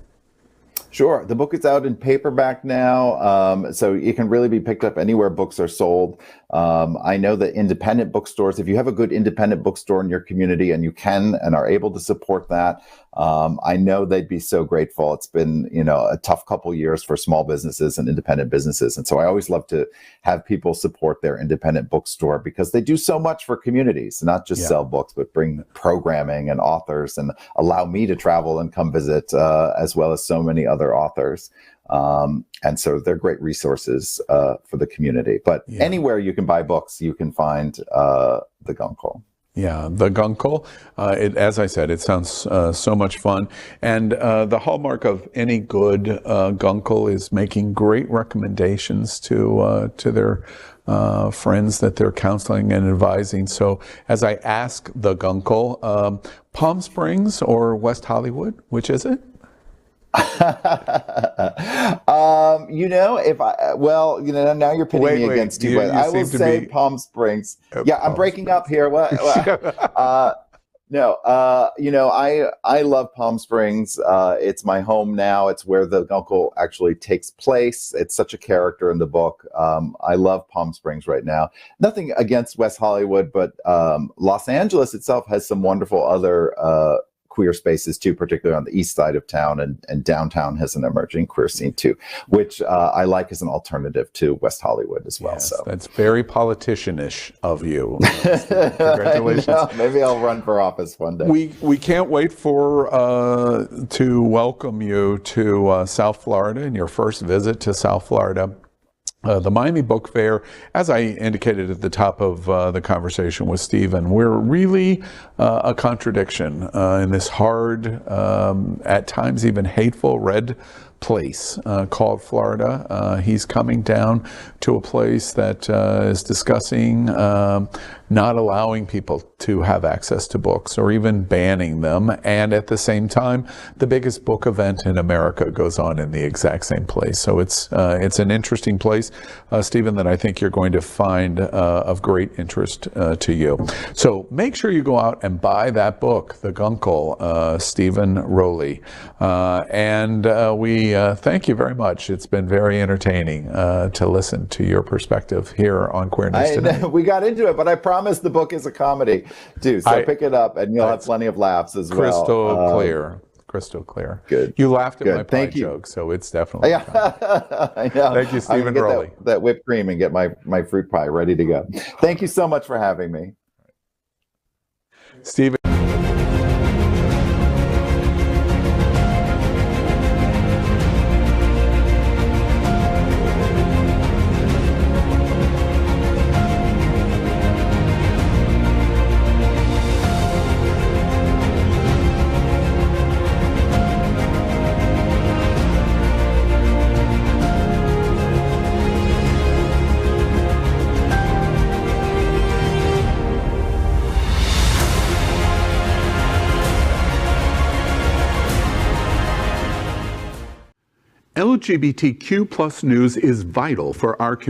Sure. The book is out in paperback now, so it can really be picked up anywhere books are sold. I know that independent bookstores, if you have a good independent bookstore in your community and you can and are able to support that, I know they'd be so grateful. It's been, you know, a tough couple years for small businesses and independent businesses. And so I always love to have people support their independent bookstore because they do so much for communities, not just sell books, but bring programming and authors and allow me to travel and come visit, as well as so many other authors. And so they're great resources for the community. But anywhere you can buy books, you can find The Guncle. Yeah, The Guncle. As I said, it sounds so much fun. And the hallmark of any good Guncle is making great recommendations to their friends that they're counseling and advising. So as I ask The Guncle, Palm Springs or West Hollywood, which is it? You know, you know, now you're pitting me against you, but I will say Palm Springs. Yeah, I'm breaking up here. No, you know, I love Palm Springs. It's my home now. It's where The Guncle actually takes place. It's such a character in the book. I love Palm Springs right now. Nothing against West Hollywood, but Los Angeles itself has some wonderful other queer spaces too, particularly on the east side of town, and downtown has an emerging queer scene too, which I like as an alternative to West Hollywood as well. Yes, so that's very politician-ish of you. Congratulations. Maybe I'll run for office one day. We can't wait for to welcome you to South Florida and your first visit to South Florida. The Miami Book Fair, as I indicated at the top of the conversation with Stephen, we're really a contradiction in this hard, at times even hateful red place called Florida. He's coming down to a place that is discussing not allowing people to have access to books or even banning them. And at the same time, the biggest book event in America goes on in the exact same place. So it's an interesting place, Stephen, that I think you're going to find of great interest to you. So make sure you go out and buy that book, The Guncle, Stephen Rowley. And we thank you very much. It's been very entertaining to listen to your perspective here on Queer News Tonight. We got into it, but I promise the book is a comedy too. So pick it up and you'll have plenty of laughs as well. Crystal clear. Crystal clear. Good. You laughed at my pie Thank you. joke, so it's definitely I know. Thank you, Stephen Rowley. That whipped cream and get my fruit pie ready to go. Thank you so much for having me. Stephen. LGBTQ+ news is vital for our community.